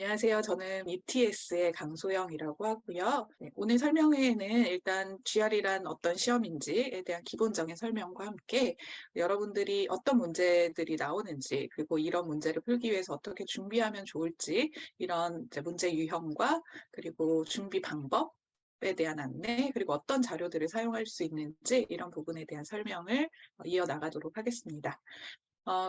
안녕하세요. 저는 ETS의 강소영이라고 하고요. 네, 오늘 설명회에는 일단 GR이란 어떤 시험인지에 대한 기본적인 설명과 함께 여러분들이 어떤 문제들이 나오는지, 그리고 이런 문제를 풀기 위해서 어떻게 준비하면 좋을지, 이런 이제 문제 유형과 그리고 준비 방법에 대한 안내, 그리고 어떤 자료들을 사용할 수 있는지 이런 부분에 대한 설명을 이어나가도록 하겠습니다.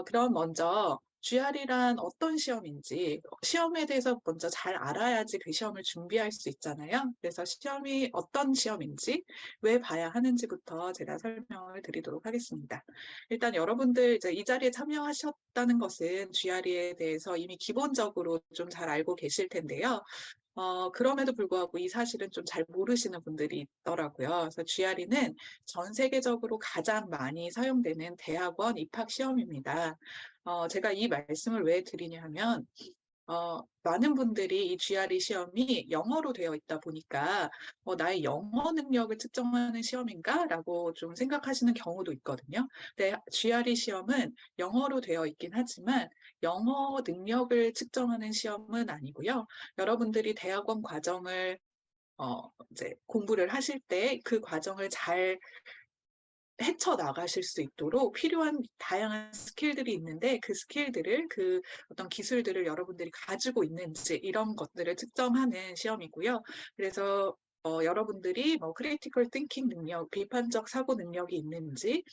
그럼 먼저 GR이란 어떤 시험인지, 시험에 대해서 먼저 잘 알아야지 그 시험을 준비할 수 있잖아요. 그래서 시험이 어떤 시험인지, 왜 봐야 하는지부터 제가 설명을 드리도록 하겠습니다. 일단 여러분들 이제 이 자리에 참여하셨다는 것은 GR에 대해서 이미 기본적으로 좀 잘 알고 계실 텐데요. 그럼에도 불구하고 이 사실은 좀 잘 모르시는 분들이 있더라고요. 그래서 GRE는 전 세계적으로 가장 많이 사용되는 대학원 입학 시험입니다. 제가 이 말씀을 왜 드리냐 하면, 많은 분들이 이 GRE 시험이 영어로 되어 있다 보니까 나의 영어 능력을 측정하는 시험인가? 라고 좀 생각하시는 경우도 있거든요. 근데 GRE 시험은 영어로 되어 있긴 하지만 영어 능력을 측정하는 시험은 아니고요. 여러분들이 대학원 과정을 이제 공부를 하실 때 그 과정을 잘 헤쳐나가실 수 있도록 필요한 다양한 스킬들이 있는데 그 스킬들을, 그 어떤 기술들을 여러분들이 가지고 있는지 이런 것들을 측정하는 시험이고요. 그래서 여러분들이 뭐 크리티컬 띵킹 능력, 비판적 사고 능력이 있는지,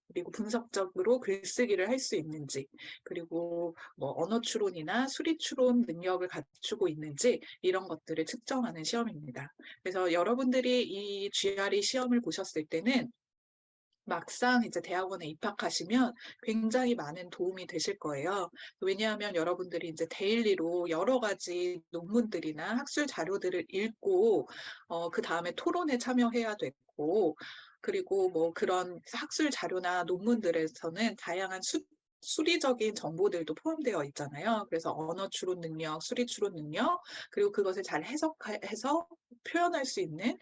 그리고 분석적으로 글쓰기를 할 수 있는지, 그리고 뭐 언어 추론이나 수리 추론 능력을 갖추고 있는지 이런 것들을 측정하는 시험입니다. 그래서 여러분들이 이 GRE 시험을 보셨을 때는 막상 이제 대학원에 입학하시면 굉장히 많은 도움이 되실 거예요. 왜냐하면 여러분들이 이제 데일리로 여러 가지 논문들이나 학술 자료들을 읽고, 그 다음에 토론에 참여해야 되고, 그리고 뭐 그런 학술 자료나 논문들에서는 다양한 수리적인 정보들도 포함되어 있잖아요. 그래서 언어 추론 능력, 수리 추론 능력, 그리고 그것을 잘 해석해서 표현할 수 있는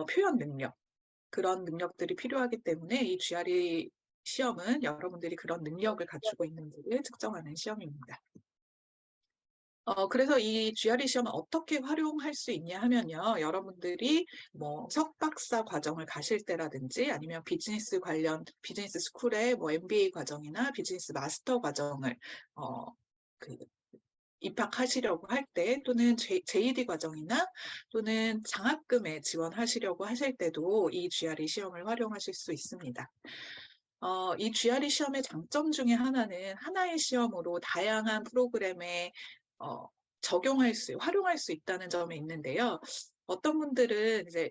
표현 능력, 그런 능력들이 필요하기 때문에 이 GRE 시험은 여러분들이 그런 능력을 갖추고 있는지를 측정하는 시험입니다. 그래서 이 GRE 시험은 어떻게 활용할 수 있냐 하면요. 여러분들이 뭐 석박사 과정을 가실 때라든지 아니면 비즈니스 관련 비즈니스 스쿨의 뭐 MBA 과정이나 비즈니스 마스터 과정을 그 입학하시려고 할 때, 또는 JD 과정이나 또는 장학금에 지원하시려고 하실 때도 이 GRE 시험을 활용하실 수 있습니다. 이 GRE 시험의 장점 중에 하나는 하나의 시험으로 다양한 프로그램에 어, 활용할 수 있다는 점에 있는데요. 어떤 분들은 이제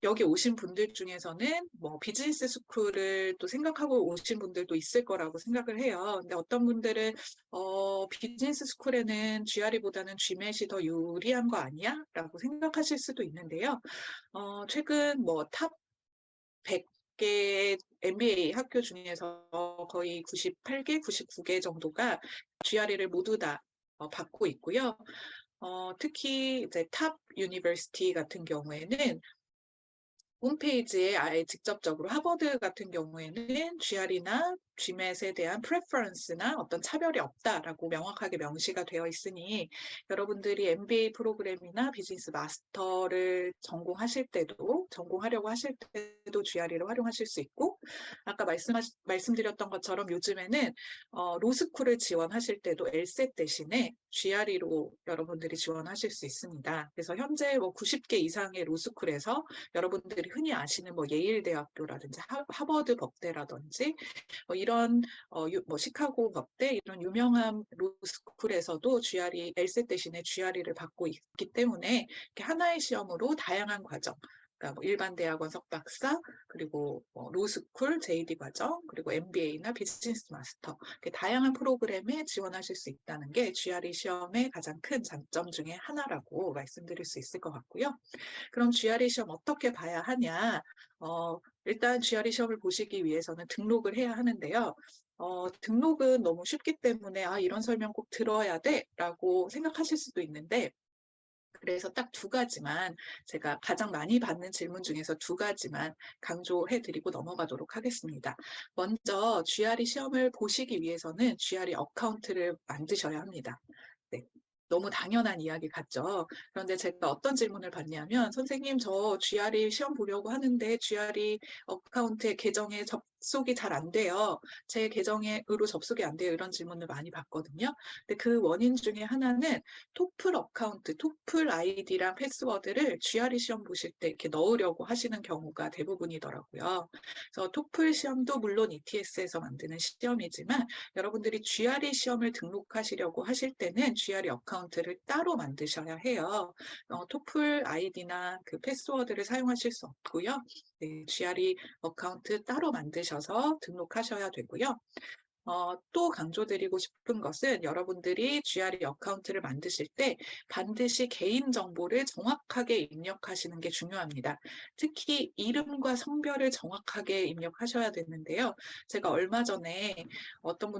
여기 오신 분들 중에서는 뭐 비즈니스 스쿨을 또 생각하고 오신 분들도 있을 거라고 생각을 해요. 근데 어떤 분들은 비즈니스 스쿨에는 GRE보다는 GMAT이 더 유리한 거 아니야? 라고 생각하실 수도 있는데요. 최근 뭐 탑 100개 MBA 학교 중에서 거의 98개, 99개 정도가 GRE를 모두 다 받고 있고요. 특히 이제 탑 유니버시티 같은 경우에는 홈페이지에 아예 직접적으로 하버드 같은 경우에는 GR이나 GMAT에 대한 프레퍼런스나 어떤 차별이 없다라고 명확하게 명시가 되어 있으니 여러분들이 MBA 프로그램이나 비즈니스 마스터를 전공하려고 하실 때도 GR이를 활용하실 수 있고, 아까 말씀드렸던 것처럼 요즘에는 로스쿨을 지원하실 때도 LSAT 대신에 GRE로 여러분들이 지원하실 수 있습니다. 그래서 현재 뭐 90개 이상의 로스쿨에서 여러분들이 흔히 아시는 뭐 예일대학교라든지 하버드 법대라든지 뭐 이런 뭐 시카고 법대 이런 유명한 로스쿨에서도 GRE, LSAT 대신에 GRE를 받고 있기 때문에 이렇게 하나의 시험으로 다양한 과정, 그러니까 뭐 일반 대학원 석박사, 그리고 뭐 로스쿨, JD 과정, 그리고 MBA나 비즈니스 마스터, 이렇게 다양한 프로그램에 지원하실 수 있다는 게 GRE 시험의 가장 큰 장점 중에 하나라고 말씀드릴 수 있을 것 같고요. 그럼 GRE 시험 어떻게 봐야 하냐? 일단 GRE 시험을 보시기 위해서는 등록을 해야 하는데요. 등록은 너무 쉽기 때문에 이런 설명 꼭 들어야 돼 라고 생각하실 수도 있는데, 그래서 딱 두 가지만, 제가 가장 많이 받는 질문 중에서 두 가지만 강조해드리고 넘어가도록 하겠습니다. 먼저 GRE 시험을 보시기 위해서는 GRE 어카운트를 만드셔야 합니다. 네. 너무 당연한 이야기 같죠. 그런데 제가 어떤 질문을 받냐면 선생님 저 GRE 시험 보려고 하는데 GRE 어카운트에 계정에 접속이 잘 안 돼요. 제 계정으로 접속이 안 돼요. 이런 질문을 많이 받거든요. 근데 그 원인 중에 하나는 토플 어카운트, 토플 아이디랑 패스워드를 GRE 시험 보실 때 이렇게 넣으려고 하시는 경우가 대부분이더라고요. 그래서 토플 시험도 물론 ETS에서 만드는 시험이지만 여러분들이 GRE 시험을 등록하시려고 하실 때는 GRE 어카운트를 따로 만드셔야 해요. 토플 아이디나 그 패스워드를 사용하실 수 없고요. 네, GRE 어카운트 따로 만드셔서 등록하셔야 되고요. 또 강조드리고 싶은 것은 여러분들이 GRE 어카운트를 만드실 때 반드시 개인정보를 정확하게 입력하시는 게 중요합니다. 특히 이름과 성별을 정확하게 입력하셔야 되는데요. 제가 얼마 전에 어떤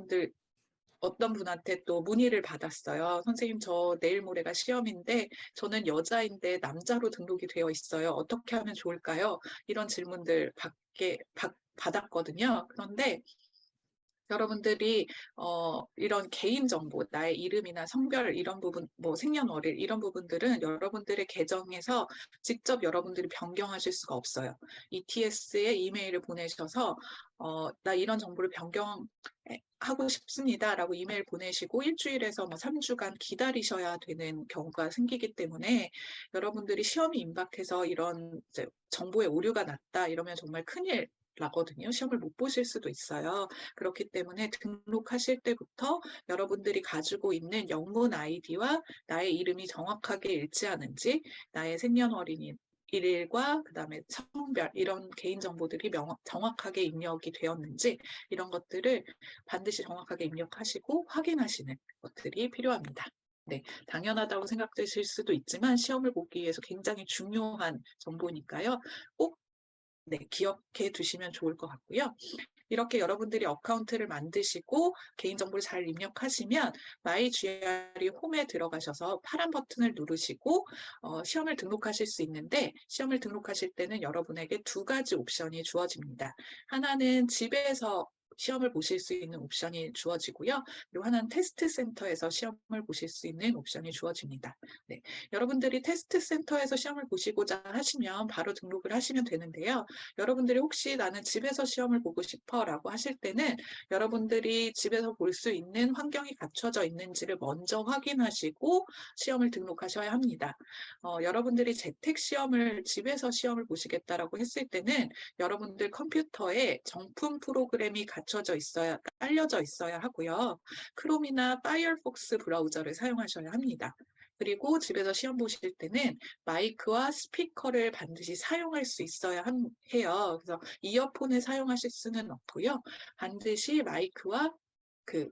분한테 또 문의를 받았어요. 선생님, 저 내일 모레가 시험인데 저는 여자인데 남자로 등록이 되어 있어요. 어떻게 하면 좋을까요? 이런 질문들 받았거든요. 그런데 여러분들이 이런 개인정보, 나의 이름이나 성별 이런 부분, 뭐 생년월일 이런 부분들은 여러분들의 계정에서 직접 여러분들이 변경하실 수가 없어요. ETS에 이메일을 보내셔서 나 이런 정보를 변경하고 싶습니다라고 이메일 보내시고 일주일에서 뭐 3주간 기다리셔야 되는 경우가 생기기 때문에 여러분들이 시험이 임박해서 이런 이제 정보의 오류가 났다 이러면 정말 큰일 나거든요. 시험을 못 보실 수도 있어요. 그렇기 때문에 등록하실 때부터 여러분들이 가지고 있는 영문 아이디와 나의 이름이 정확하게 일치하는지, 나의 생년월일과 그다음에 성별 이런 개인 정보들이 정확하게 입력이 되었는지 이런 것들을 반드시 정확하게 입력하시고 확인하시는 것들이 필요합니다. 네, 당연하다고 생각되실 수도 있지만 시험을 보기 위해서 굉장히 중요한 정보니까요. 꼭 네, 기억해 두시면 좋을 것 같고요. 이렇게 여러분들이 어카운트를 만드시고 개인정보를 잘 입력하시면 마이 GRE 홈에 들어가셔서 파란 버튼을 누르시고 시험을 등록하실 수 있는데 시험을 등록하실 때는 여러분에게 두 가지 옵션이 주어집니다. 하나는 집에서 시험을 보실 수 있는 옵션이 주어지고요. 그리고 하나는 테스트 센터에서 시험을 보실 수 있는 옵션이 주어집니다. 네, 여러분들이 테스트 센터에서 시험을 보시고자 하시면 바로 등록을 하시면 되는데요. 여러분들이 혹시 나는 집에서 시험을 보고 싶어라고 하실 때는 여러분들이 집에서 볼 수 있는 환경이 갖춰져 있는지를 먼저 확인하시고 시험을 등록하셔야 합니다. 여러분들이 재택 시험을 집에서 시험을 보시겠다라고 했을 때는 여러분들 컴퓨터에 정품 프로그램이 깔려져 있어야 하고요. 크롬이나 파이어폭스 브라우저를 사용하셔야 합니다. 그리고 집에서 시험 보실 때는 마이크와 스피커를 반드시 사용할 수 있어야 해요. 그래서 이어폰을 사용하실 수는 없고요. 반드시 마이크와 그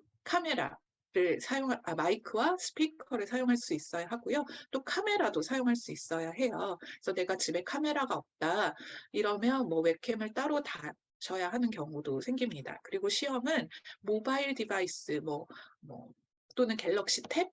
마이크와 스피커를 사용할 수 있어야 하고요. 또 카메라도 사용할 수 있어야 해요. 그래서 내가 집에 카메라가 없다. 이러면 뭐 웹캠을 따로 다셔야 하는 경우도 생깁니다. 그리고 시험은 모바일 디바이스, 또는 갤럭시 탭,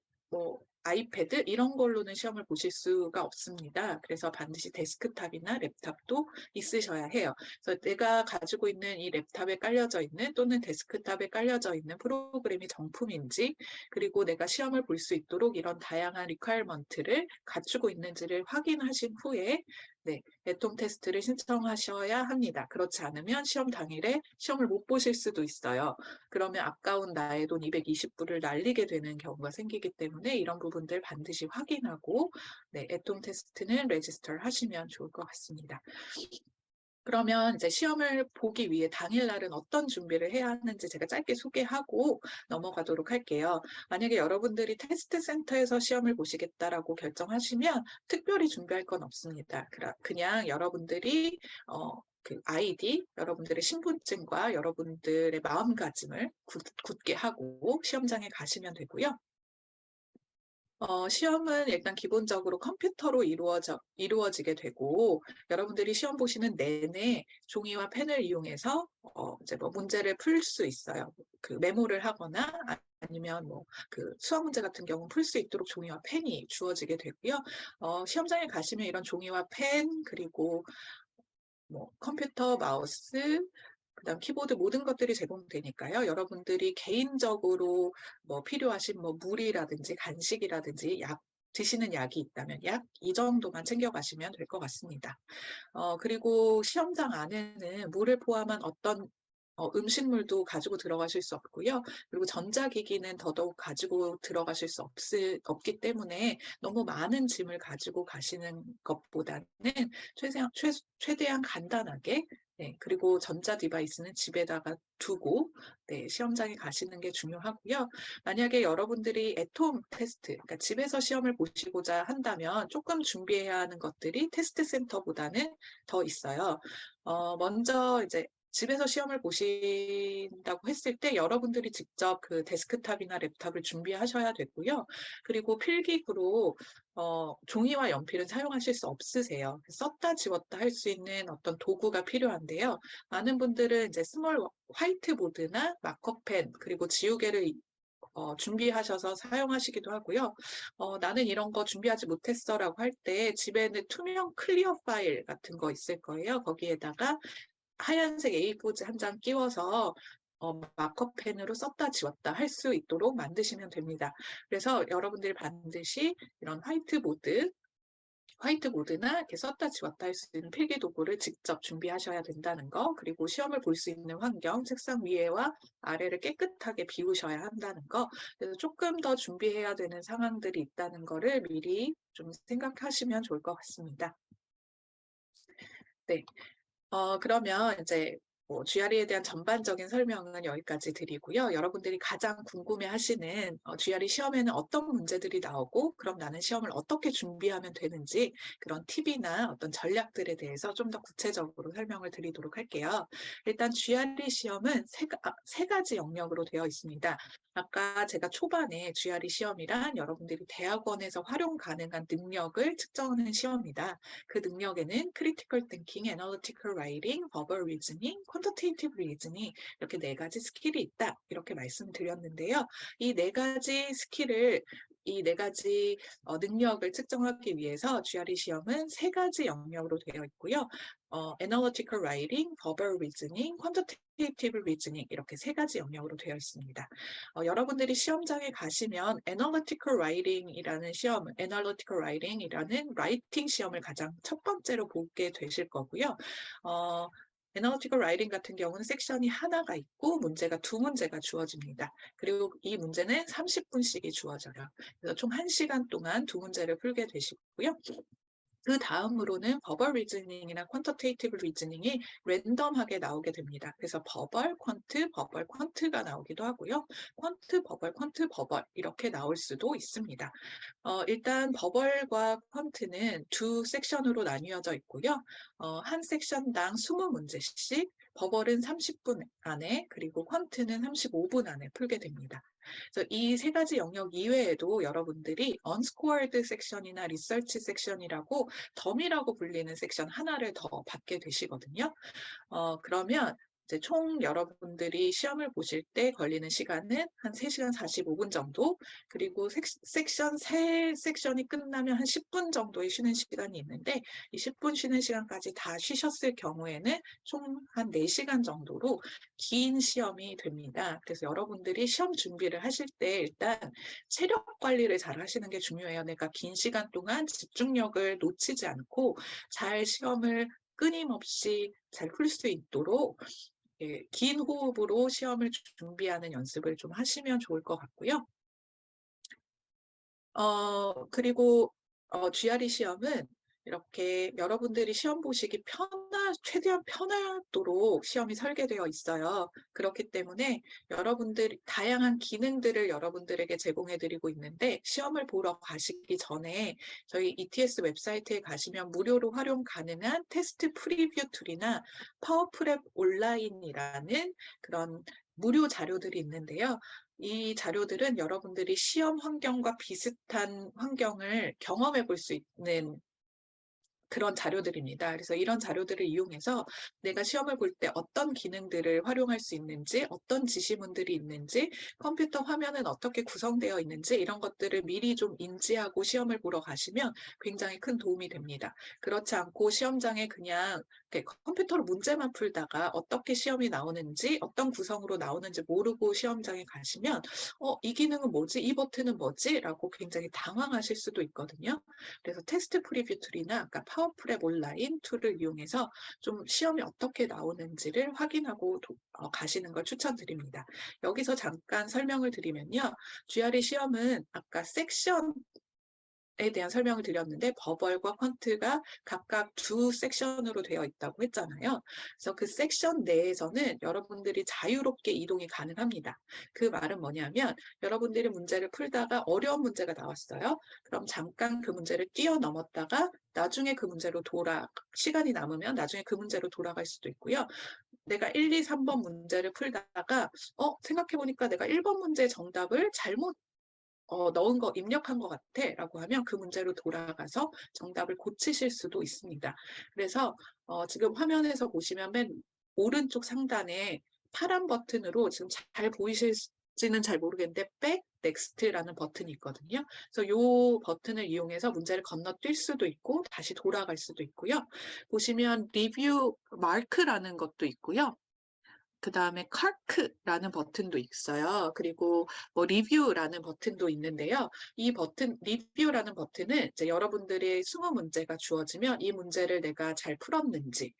아이패드 이런 걸로는 시험을 보실 수가 없습니다. 그래서 반드시 데스크탑이나 랩탑도 있으셔야 해요. 그래서 내가 가지고 있는 이 랩탑에 깔려져 있는 또는 데스크탑에 깔려져 있는 프로그램이 정품인지 그리고 내가 시험을 볼 수 있도록 이런 다양한 리퀘어먼트를 갖추고 있는지를 확인하신 후에 네, 애톰 테스트를 신청하셔야 합니다. 그렇지 않으면 시험 당일에 시험을 못 보실 수도 있어요. 그러면 아까운 나의 돈 220불을 날리게 되는 경우가 생기기 때문에 이런 부분들 반드시 확인하고 네, 애톰 테스트는 레지스터 하시면 좋을 것 같습니다. 그러면 이제 시험을 보기 위해 당일날은 어떤 준비를 해야 하는지 제가 짧게 소개하고 넘어가도록 할게요. 만약에 여러분들이 테스트 센터에서 시험을 보시겠다라고 결정하시면 특별히 준비할 건 없습니다. 그냥 여러분들이 그 아이디, 여러분들의 신분증과 여러분들의 마음가짐을 굳게 하고 시험장에 가시면 되고요. 시험은 일단 기본적으로 컴퓨터로 이루어지게 되고, 여러분들이 시험 보시는 내내 종이와 펜을 이용해서, 이제 뭐 문제를 풀 수 있어요. 그 메모를 하거나, 아니면 그 수학 문제 같은 경우는 풀 수 있도록 종이와 펜이 주어지게 되고요. 시험장에 가시면 이런 종이와 펜, 그리고 컴퓨터, 마우스, 그다음 키보드 모든 것들이 제공되니까요. 여러분들이 개인적으로 뭐 필요하신 뭐 물이라든지 간식이라든지 드시는 약이 있다면 약 이 정도만 챙겨 가시면 될 것 같습니다. 그리고 시험장 안에는 물을 포함한 어떤 음식물도 가지고 들어가실 수 없고요. 그리고 전자기기는 더더욱 가지고 들어가실 수 없기 때문에 너무 많은 짐을 가지고 가시는 것보다는 최대한 간단하게, 네, 그리고 전자 디바이스는 집에다가 두고, 네, 시험장에 가시는 게 중요하고요. 만약에 여러분들이 애톰 테스트, 그러니까 집에서 시험을 보시고자 한다면 조금 준비해야 하는 것들이 테스트 센터보다는 더 있어요. 먼저 이제 집에서 시험을 보신다고 했을 때 여러분들이 직접 그 데스크탑이나 랩탑을 준비하셔야 되고요. 그리고 필기구로 종이와 연필은 사용하실 수 없으세요. 썼다 지웠다 할 수 있는 어떤 도구가 필요한데요. 많은 분들은 이제 스몰 화이트보드나 마커펜 그리고 지우개를 준비하셔서 사용하시기도 하고요. 나는 이런 거 준비하지 못했어라고 할 때 집에는 투명 클리어 파일 같은 거 있을 거예요. 거기에다가 하얀색 A4지 한 장 끼워서 마커펜으로 썼다 지웠다 할 수 있도록 만드시면 됩니다. 그래서 여러분들이 반드시 이런 화이트보드나 이렇게 썼다 지웠다 할 수 있는 필기 도구를 직접 준비하셔야 된다는 거, 그리고 시험을 볼 수 있는 환경, 책상 위에와 아래를 깨끗하게 비우셔야 한다는 거, 그래서 조금 더 준비해야 되는 상황들이 있다는 거를 미리 좀 생각하시면 좋을 것 같습니다. 네. 그러면 이제 뭐 GRE에 대한 전반적인 설명은 여기까지 드리고요. 여러분들이 가장 궁금해하시는 GRE 시험에는 어떤 문제들이 나오고 그럼 나는 시험을 어떻게 준비하면 되는지 그런 팁이나 어떤 전략들에 대해서 좀 더 구체적으로 설명을 드리도록 할게요. 일단 GRE 시험은 세 가지 영역으로 되어 있습니다. 아까 제가 초반에 GRE 시험이란 여러분들이 대학원에서 활용 가능한 능력을 측정하는 시험이다. 그 능력에는 critical thinking, analytical writing, verbal reasoning, quantitative reasoning 이렇게 네 가지 스킬이 있다. 이렇게 말씀드렸는데요. 이 네 가지 스킬을 이 네 가지 능력을 측정하기 위해서 GRE 시험은 세 가지 영역으로 되어 있고요. analytical writing, verbal reasoning, quantitative reasoning 이렇게 세 가지 영역으로 되어 있습니다. 여러분들이 시험장에 가시면 analytical writing이라는 analytical writing이라는 라이팅 시험을 가장 첫 번째로 보게 되실 거고요. 애널리티컬 라이팅 같은 경우는 섹션이 하나가 있고 문제가 두 문제가 주어집니다. 그리고 이 문제는 30분씩이 주어져요. 그래서 총 1시간 동안 두 문제를 풀게 되시고요. 그 다음으로는 버벌 리즈닝이나 퀀터테이티브 리즈닝이 랜덤하게 나오게 됩니다. 그래서 버벌, 퀀트가 나오기도 하고요. 퀀트, 버벌 이렇게 나올 수도 있습니다. 일단 버벌과 퀀트는 두 섹션으로 나뉘어져 있고요. 한 섹션당 20문제씩 버벌은 30분 안에 그리고 퀀트는 35분 안에 풀게 됩니다. 그래서 이 세 가지 영역 이외에도 여러분들이 unscored 섹션이나 리서치 섹션이라고 덤이라고 불리는 섹션 하나를 더 받게 되시거든요. 그러면 이제 총 여러분들이 시험을 보실 때 걸리는 시간은 한 3시간 45분 정도, 그리고 섹션 세 섹션이 끝나면 한 10분 정도의 쉬는 시간이 있는데 이 10분 쉬는 시간까지 다 쉬셨을 경우에는 총 한 4시간 정도로 긴 시험이 됩니다. 그래서 여러분들이 시험 준비를 하실 때 일단 체력 관리를 잘 하시는 게 중요해요. 내가 긴 시간 동안 집중력을 놓치지 않고 잘 시험을 끊임없이 잘 풀 수 있도록 긴 호흡으로 시험을 준비하는 연습을 좀 하시면 좋을 것 같고요. 그리고 GRE 시험은 이렇게 여러분들이 시험 보시기 최대한 편하도록 시험이 설계되어 있어요. 그렇기 때문에 다양한 기능들을 여러분들에게 제공해드리고 있는데 시험을 보러 가시기 전에 저희 ETS 웹사이트에 가시면 무료로 활용 가능한 테스트 프리뷰 툴이나 파워프랩 온라인이라는 그런 무료 자료들이 있는데요. 이 자료들은 여러분들이 시험 환경과 비슷한 환경을 경험해 볼 수 있는 그런 자료들입니다. 그래서 이런 자료들을 이용해서 내가 시험을 볼 때 어떤 기능들을 활용할 수 있는지, 어떤 지시문들이 있는지, 컴퓨터 화면은 어떻게 구성되어 있는지 이런 것들을 미리 좀 인지하고 시험을 보러 가시면 굉장히 큰 도움이 됩니다. 그렇지 않고 시험장에 그냥 컴퓨터로 문제만 풀다가 어떻게 시험이 나오는지, 어떤 구성으로 나오는지 모르고 시험장에 가시면 이 기능은 뭐지? 이 버튼은 뭐지? 라고 굉장히 당황하실 수도 있거든요. 그래서 테스트 프리뷰 툴이나 아까 파워프랩 온라인 툴을 이용해서 좀 시험이 어떻게 나오는지를 확인하고 가시는 걸 추천드립니다. 여기서 잠깐 설명을 드리면요. GRE 시험은 아까 섹션 에 대한 설명을 드렸는데 버벌과 퀀트가 각각 두 섹션으로 되어 있다고 했잖아요. 그래서 그 섹션 내에서는 여러분들이 자유롭게 이동이 가능합니다. 그 말은 뭐냐면 여러분들이 문제를 풀다가 어려운 문제가 나왔어요. 그럼 잠깐 그 문제를 뛰어넘었다가 나중에 그 문제로 시간이 남으면 나중에 그 문제로 돌아갈 수도 있고요. 내가 1, 2, 3번 문제를 풀다가 생각해보니까 내가 1번 문제 정답을 잘못 넣은 거 입력한 것 같아 라고 하면 그 문제로 돌아가서 정답을 고치실 수도 있습니다. 그래서 지금 화면에서 보시면 맨 오른쪽 상단에 파란 버튼으로 지금 잘 보이실지는 잘 모르겠는데 백 넥스트라는 버튼이 있거든요. 그래서 이 버튼을 이용해서 문제를 건너뛸 수도 있고 다시 돌아갈 수도 있고요. 보시면 리뷰 마크라는 것도 있고요. 그 다음에 카크라는 버튼도 있어요. 그리고 뭐 리뷰라는 버튼도 있는데요. 이 버튼, 리뷰라는 버튼은 이제 여러분들의 20문제가 주어지면 이 문제를 내가 잘 풀었는지,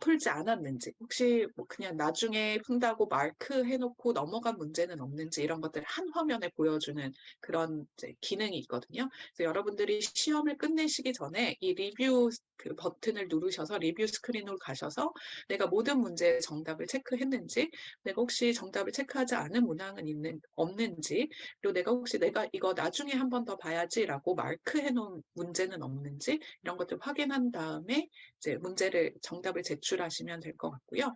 풀지 않았는지, 혹시 뭐 그냥 나중에 푼다고 마크 해놓고 넘어간 문제는 없는지 이런 것들 한 화면에 보여주는 그런 이제 기능이 있거든요. 그래서 여러분들이 시험을 끝내시기 전에 이 리뷰 그 버튼을 누르셔서 리뷰 스크린으로 가셔서 내가 모든 문제의 정답을 체크했는지, 내가 혹시 정답을 체크하지 않은 문항은 없는지, 그리고 내가 이거 나중에 한 번 더 봐야지라고 마크해 놓은 문제는 없는지 이런 것들 확인한 다음에 이제 정답을 제출하시면 될 것 같고요.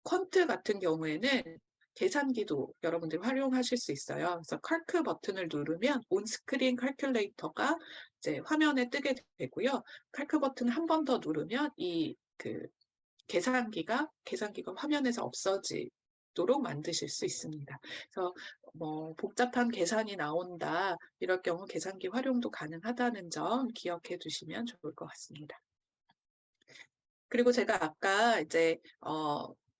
퀀트 같은 경우에는 계산기도 여러분들이 활용하실 수 있어요. 그래서 칼크 버튼을 누르면 온스크린 칼큘레이터가 이제 화면에 뜨게 되고요. 칼크 버튼을 한 번 더 누르면 계산기가 화면에서 없어지도록 만드실 수 있습니다. 그래서 뭐 복잡한 계산이 나온다 이럴 경우 계산기 활용도 가능하다는 점 기억해 두시면 좋을 것 같습니다. 그리고 제가 아까 이제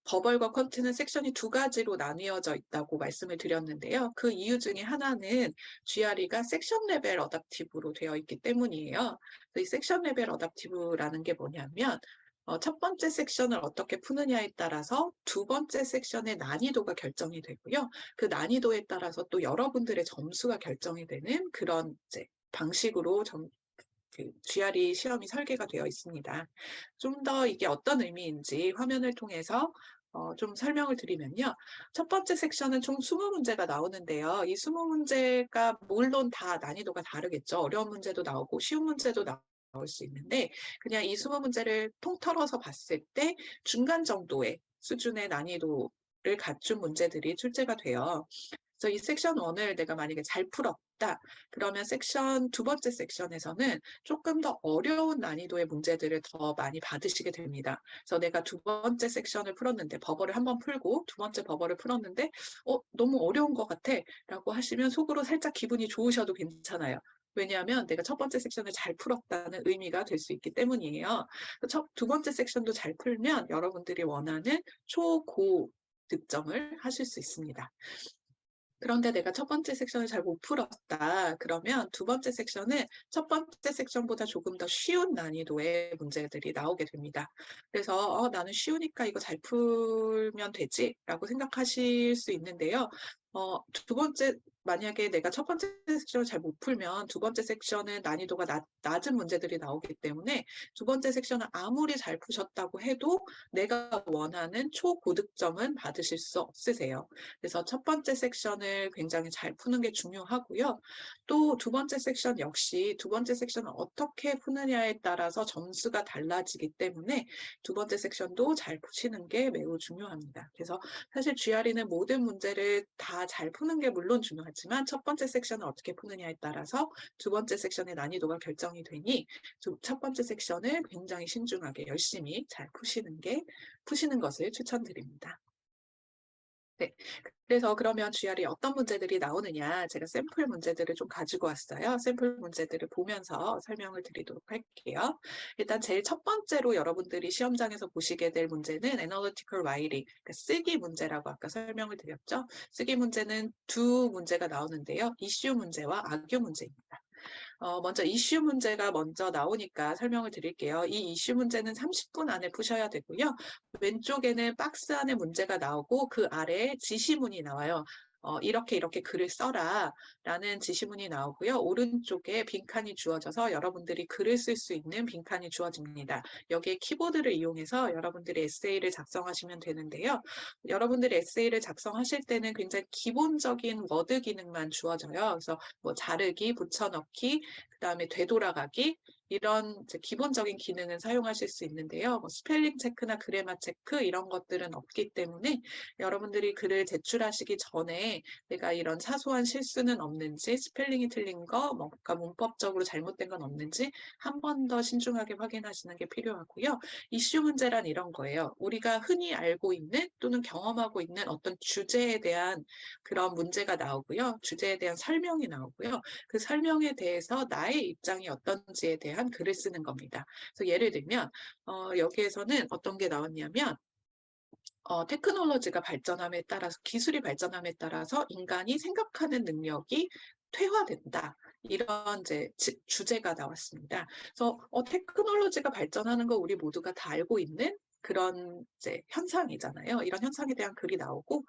버벌과 퀀트는 섹션이 두 가지로 나뉘어져 있다고 말씀을 드렸는데요. 그 이유 중에 하나는 GRE가 섹션 레벨 어댑티브로 되어 있기 때문이에요. 이 섹션 레벨 어댑티브라는 게 뭐냐면 첫 번째 섹션을 어떻게 푸느냐에 따라서 두 번째 섹션의 난이도가 결정이 되고요. 그 난이도에 따라서 또 여러분들의 점수가 결정이 되는 그런 이제 방식으로 GRE 시험이 설계가 되어 있습니다. 좀 더 이게 어떤 의미인지 화면을 통해서 좀 설명을 드리면요. 첫 번째 섹션은 총 20문제가 나오는데요. 이 20문제가 물론 다 난이도가 다르겠죠. 어려운 문제도 나오고 쉬운 문제도 나올 수 있는데 그냥 이 20문제를 통틀어서 봤을 때 중간 정도의 수준의 난이도를 갖춘 문제들이 출제가 돼요. 그래서 이 섹션 1을 내가 만약에 잘 풀었다. 그러면 두 번째 섹션에서는 조금 더 어려운 난이도의 문제들을 더 많이 받으시게 됩니다. 그래서 내가 두 번째 섹션을 풀었는데 버버를 한번 풀고 두 번째 버버를 풀었는데 너무 어려운 것 같아 라고 하시면 속으로 살짝 기분이 좋으셔도 괜찮아요. 왜냐하면 내가 첫 번째 섹션을 잘 풀었다는 의미가 될 수 있기 때문이에요. 두 번째 섹션도 잘 풀면 여러분들이 원하는 초고 득점을 하실 수 있습니다. 그런데 내가 첫 번째 섹션을 잘 못 풀었다. 그러면 두 번째 섹션은 첫 번째 섹션보다 조금 더 쉬운 난이도의 문제들이 나오게 됩니다. 그래서 나는 쉬우니까 이거 잘 풀면 되지라고 생각하실 수 있는데요. 만약에 내가 첫 번째 섹션을 잘 못 풀면 두 번째 섹션은 난이도가 낮은 문제들이 나오기 때문에 두 번째 섹션을 아무리 잘 푸셨다고 해도 내가 원하는 초고득점은 받으실 수 없으세요. 그래서 첫 번째 섹션을 굉장히 잘 푸는 게 중요하고요. 또 두 번째 섹션 역시 두 번째 섹션을 어떻게 푸느냐에 따라서 점수가 달라지기 때문에 두 번째 섹션도 잘 푸시는 게 매우 중요합니다. 그래서 사실 GRE는 모든 문제를 다 다 잘 푸는 게 물론 중요하지만 첫 번째 섹션을 어떻게 푸느냐에 따라서 두 번째 섹션의 난이도가 결정이 되니 첫 번째 섹션을 굉장히 신중하게 열심히 잘 푸시는 것을 추천드립니다. 네. 그래서 그러면 GRE 어떤 문제들이 나오느냐, 제가 샘플 문제들을 좀 가지고 왔어요. 샘플 문제들을 보면서 설명을 드리도록 할게요. 일단 제일 첫 번째로 여러분들이 시험장에서 보시게 될 문제는 Analytical Writing, 그러니까 쓰기 문제라고 아까 설명을 드렸죠. 쓰기 문제는 두 문제가 나오는데요. 이슈 문제와 악유 문제입니다. 먼저 이슈 문제가 먼저 나오니까 설명을 드릴게요. 이 이슈 문제는 30분 안에 푸셔야 되고요. 왼쪽에는 박스 안에 문제가 나오고 그 아래에 지시문이 나와요. 이렇게 글을 써라 라는 지시문이 나오고요. 오른쪽에 빈칸이 주어져서 여러분들이 글을 쓸 수 있는 빈칸이 주어집니다. 여기에 키보드를 이용해서 여러분들이 에세이를 작성하시면 되는데요. 여러분들이 에세이를 작성하실 때는 굉장히 기본적인 워드 기능만 주어져요. 그래서 뭐 자르기, 붙여넣기, 그다음에 되돌아가기 이런 이제 기본적인 기능은 사용하실 수 있는데요. 뭐 스펠링 체크나 그래마 체크 이런 것들은 없기 때문에 여러분들이 글을 제출하시기 전에 내가 이런 사소한 실수는 없는지, 스펠링이 틀린 거, 뭔가 문법적으로 잘못된 건 없는지 한 번 더 신중하게 확인하시는 게 필요하고요. 이슈 문제란 이런 거예요. 우리가 흔히 알고 있는 또는 경험하고 있는 어떤 주제에 대한 그런 문제가 나오고요. 주제에 대한 설명이 나오고요. 그 설명에 대해서 나의 입장이 어떤지에 대한 글을 쓰는 겁니다. 그래서 예를 들면 여기에서는 어떤 게 나왔냐면 테크놀로지가 발전함에 따라서 기술이 발전함에 따라서 인간이 생각하는 능력이 퇴화된다. 이런 이제 주제가 나왔습니다. 그래서 테크놀로지가 발전하는 거 우리 모두가 다 알고 있는 그런 이제 현상이잖아요. 이런 현상에 대한 글이 나오고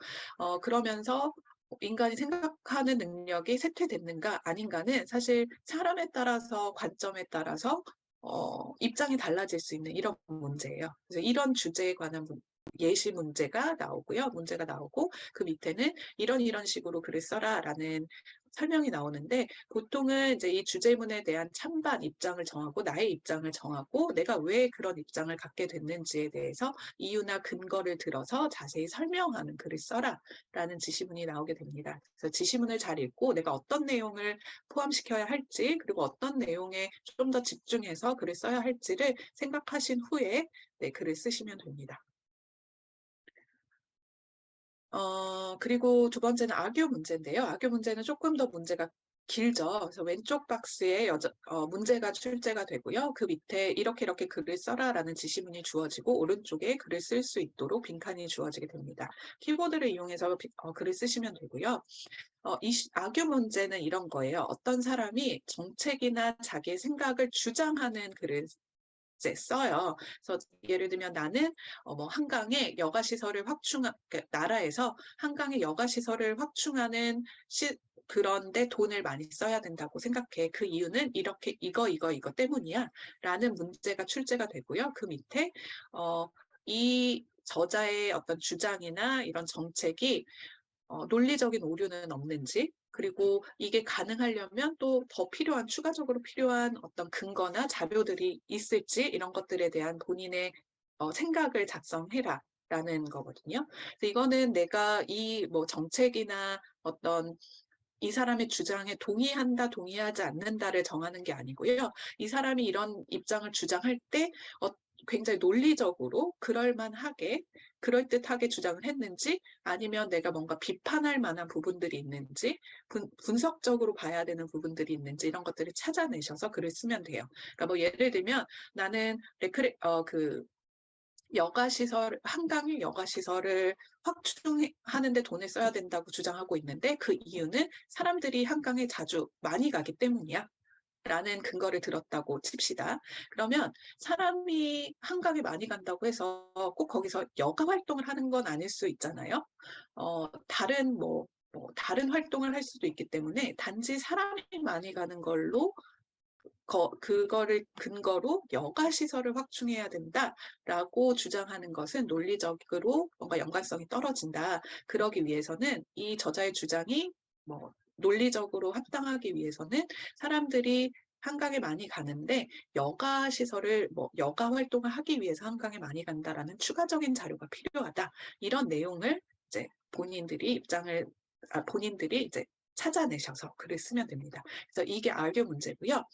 그러면서 인간이 생각하는 능력이 쇠퇴됐는가 아닌가는 사실 사람에 따라서 관점에 따라서 입장이 달라질 수 있는 이런 문제예요. 그래서 이런 주제에 관한 예시 문제가 나오고요. 문제가 나오고 그 밑에는 이런 식으로 글을 써라라는 설명이 나오는데 보통은 이제 이 주제문에 대한 찬반 입장을 정하고 나의 입장을 정하고 내가 왜 그런 입장을 갖게 됐는지에 대해서 이유나 근거를 들어서 자세히 설명하는 글을 써라라는 지시문이 나오게 됩니다. 그래서 지시문을 잘 읽고 내가 어떤 내용을 포함시켜야 할지 그리고 어떤 내용에 좀 더 집중해서 글을 써야 할지를 생각하신 후에 네, 글을 쓰시면 됩니다. 그리고 두 번째는 악유 문제인데요. 악유 문제는 조금 더 문제가 길죠. 그래서 왼쪽 박스에 문제가 출제가 되고요. 그 밑에 이렇게 글을 써라라는 지시문이 주어지고 오른쪽에 글을 쓸 수 있도록 빈칸이 주어지게 됩니다. 키보드를 이용해서 글을 쓰시면 되고요. 이 악유 문제는 이런 거예요. 어떤 사람이 정책이나 자기의 생각을 주장하는 글을 이제 써요. 그래서 예를 들면 나는 뭐 한강에 여가 시설을 그러니까 나라에서 한강에 여가 시설을 확충하는 그런데 돈을 많이 써야 된다고 생각해. 그 이유는 이렇게 이거 때문이야. 라는 문제가 출제가 되고요. 그 밑에 이 저자의 어떤 주장이나 이런 정책이 논리적인 오류는 없는지, 그리고 이게 가능하려면 또 더 추가적으로 필요한 어떤 근거나 자료들이 있을지, 이런 것들에 대한 본인의 생각을 작성해라. 라는 거거든요. 그래서 이거는 내가 이 뭐 정책이나 어떤 이 사람의 주장에 동의한다, 동의하지 않는다를 정하는 게 아니고요. 이 사람이 이런 입장을 주장할 때 굉장히 논리적으로 그럴만하게, 그럴듯하게 주장을 했는지 아니면 내가 뭔가 비판할 만한 부분들이 있는지 분석적으로 봐야 되는 부분들이 있는지 이런 것들을 찾아내셔서 글을 쓰면 돼요. 그러니까 뭐 예를 들면 나는 한강의 여가시설을 확충하는 데 돈을 써야 된다고 주장하고 있는데 그 이유는 사람들이 한강에 자주 많이 가기 때문이야. 라는 근거를 들었다고 칩시다. 그러면 사람이 한강에 많이 간다고 해서 꼭 거기서 여가 활동을 하는 건 아닐 수 있잖아요. 다른 활동을 할 수도 있기 때문에 단지 사람이 많이 가는 걸로 그거를 근거로 여가 시설을 확충해야 된다라고 주장하는 것은 논리적으로 뭔가 연관성이 떨어진다. 그러기 위해서는 이 저자의 주장이 뭐 논리적으로 합당하기 위해서는 사람들이 한강에 많이 가는데 여가 시설을 여가 활동을 하기 위해서 한강에 많이 간다라는 추가적인 자료가 필요하다. 이런 내용을 이제 본인들이 입장을 본인들이 이제 찾아내셔서 글을 쓰면 됩니다. 그래서 이게 argue 문제고요.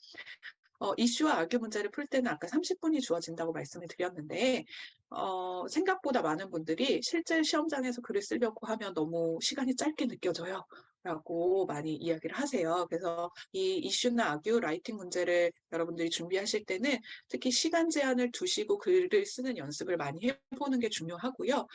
이슈와 argue 문제를 풀 때는 아까 30분이 주어진다고 말씀을 드렸는데 생각보다 많은 분들이 실제 시험장에서 글을 쓰려고 하면 너무 시간이 짧게 느껴져요. 라고 많이 이야기를 하세요. 그래서 이 이슈나 argue 라이팅 문제를 여러분들이 준비하실 때는 특히 시간 제한을 두시고 글을 쓰는 연습을 많이 해보는 게 중요하고요.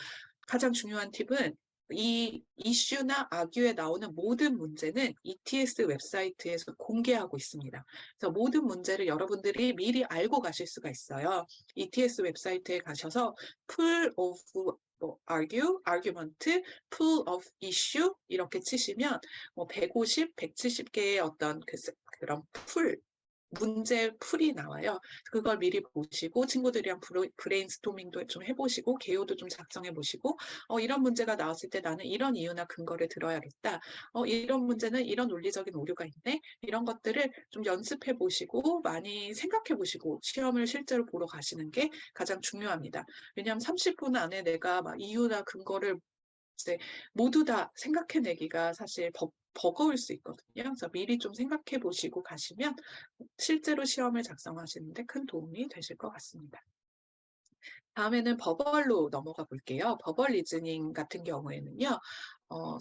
가장 중요한 팁은 이 이슈나 argue에 나오는 모든 문제는 ETS 웹사이트에서 공개하고 있습니다. 그래서 모든 문제를 여러분들이 미리 알고 가실 수가 있어요. ETS 웹사이트에 가셔서 pool of argue, argument, pool of issue 이렇게 치시면 150, 170개의 어떤 그런 문제 풀이 나와요. 그걸 미리 보시고 친구들이랑 브레인스토밍도 좀 해보시고 개요도 좀 작성해 보시고 이런 문제가 나왔을 때 나는 이런 이유나 근거를 들어야겠다. 이런 문제는 이런 논리적인 오류가 있네. 이런 것들을 좀 연습해 보시고 많이 생각해 보시고 시험을 실제로 보러 가시는 게 가장 중요합니다. 왜냐하면 30분 안에 내가 막 이유나 근거를 이제 모두 다 생각해내기가 사실 버거울 수 있거든요. 그래서 미리 좀 생각해 보시고 가시면 실제로 시험을 작성하시는데 큰 도움이 되실 것 같습니다. 다음에는 버벌로 넘어가 볼게요. 버벌 리즈닝 같은 경우에는요.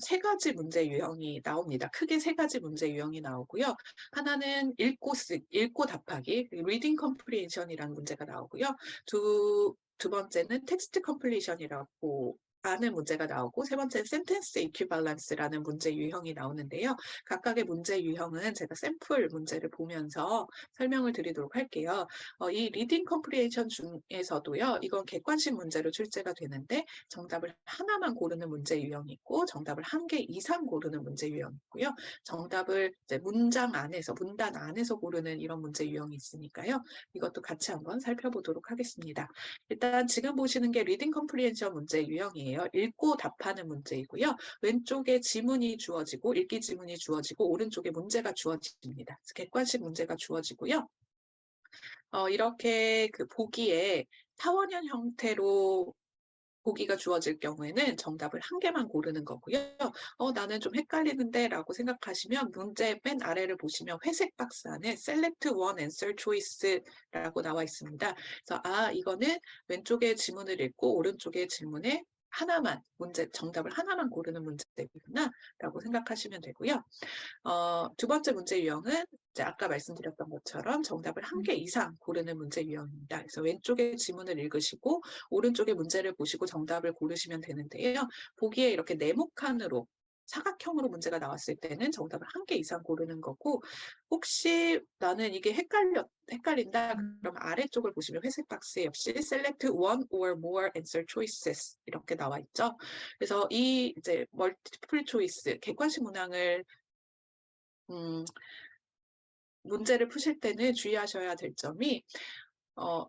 세 가지 문제 유형이 나옵니다. 크게 세 가지 문제 유형이 나오고요. 하나는 읽고 답하기, reading comprehension이라는 문제가 나오고요. 두 번째는 텍스트 컴플리션이라고 아는 문제가 나오고 세 번째는 센텐스 이퀴발런스라는 문제 유형이 나오는데요. 각각의 문제 유형은 제가 샘플 문제를 보면서 설명을 드리도록 할게요. 이 리딩 컴프리hen션 중에서도요. 이건 객관식 문제로 출제가 되는데 정답을 하나만 고르는 문제 유형이 있고 정답을 한 개 이상 고르는 문제 유형이 있고요. 정답을 이제 문단 안에서 고르는 이런 문제 유형이 있으니까요. 이것도 같이 한번 살펴보도록 하겠습니다. 일단 지금 보시는 게 리딩 컴프리hen션 문제 유형이에요. 읽고 답하는 문제이고요. 왼쪽에 지문이 주어지고 읽기 지문이 주어지고 오른쪽에 문제가 주어집니다. 객관식 문제가 주어지고요. 이렇게 그 보기에 타원형 형태로 보기가 주어질 경우에는 정답을 한 개만 고르는 거고요. 나는 좀 헷갈리는데 라고 생각하시면 문제 맨 아래를 보시면 회색 박스 안에 Select One Answer Choice라고 나와 있습니다. 그래서 이거는 왼쪽에 지문을 읽고 오른쪽에 질문에 정답을 하나만 고르는 문제구나 라고 생각하시면 되고요. 두 번째 문제 유형은 이제 아까 말씀드렸던 것처럼 정답을 한 개 이상 고르는 문제 유형입니다. 그래서 왼쪽에 지문을 읽으시고 오른쪽에 문제를 보시고 정답을 고르시면 되는데요. 보기에 이렇게 네모칸으로 사각형으로 문제가 나왔을 때는 정답을 한 개 이상 고르는 거고 혹시 나는 이게 헷갈린다 그럼 아래쪽을 보시면 회색 박스에 역시 select one or more answer choices 이렇게 나와 있죠. 그래서 이 이제 멀티플 초이스 객관식 문항을 문제를 푸실 때는 주의하셔야 될 점이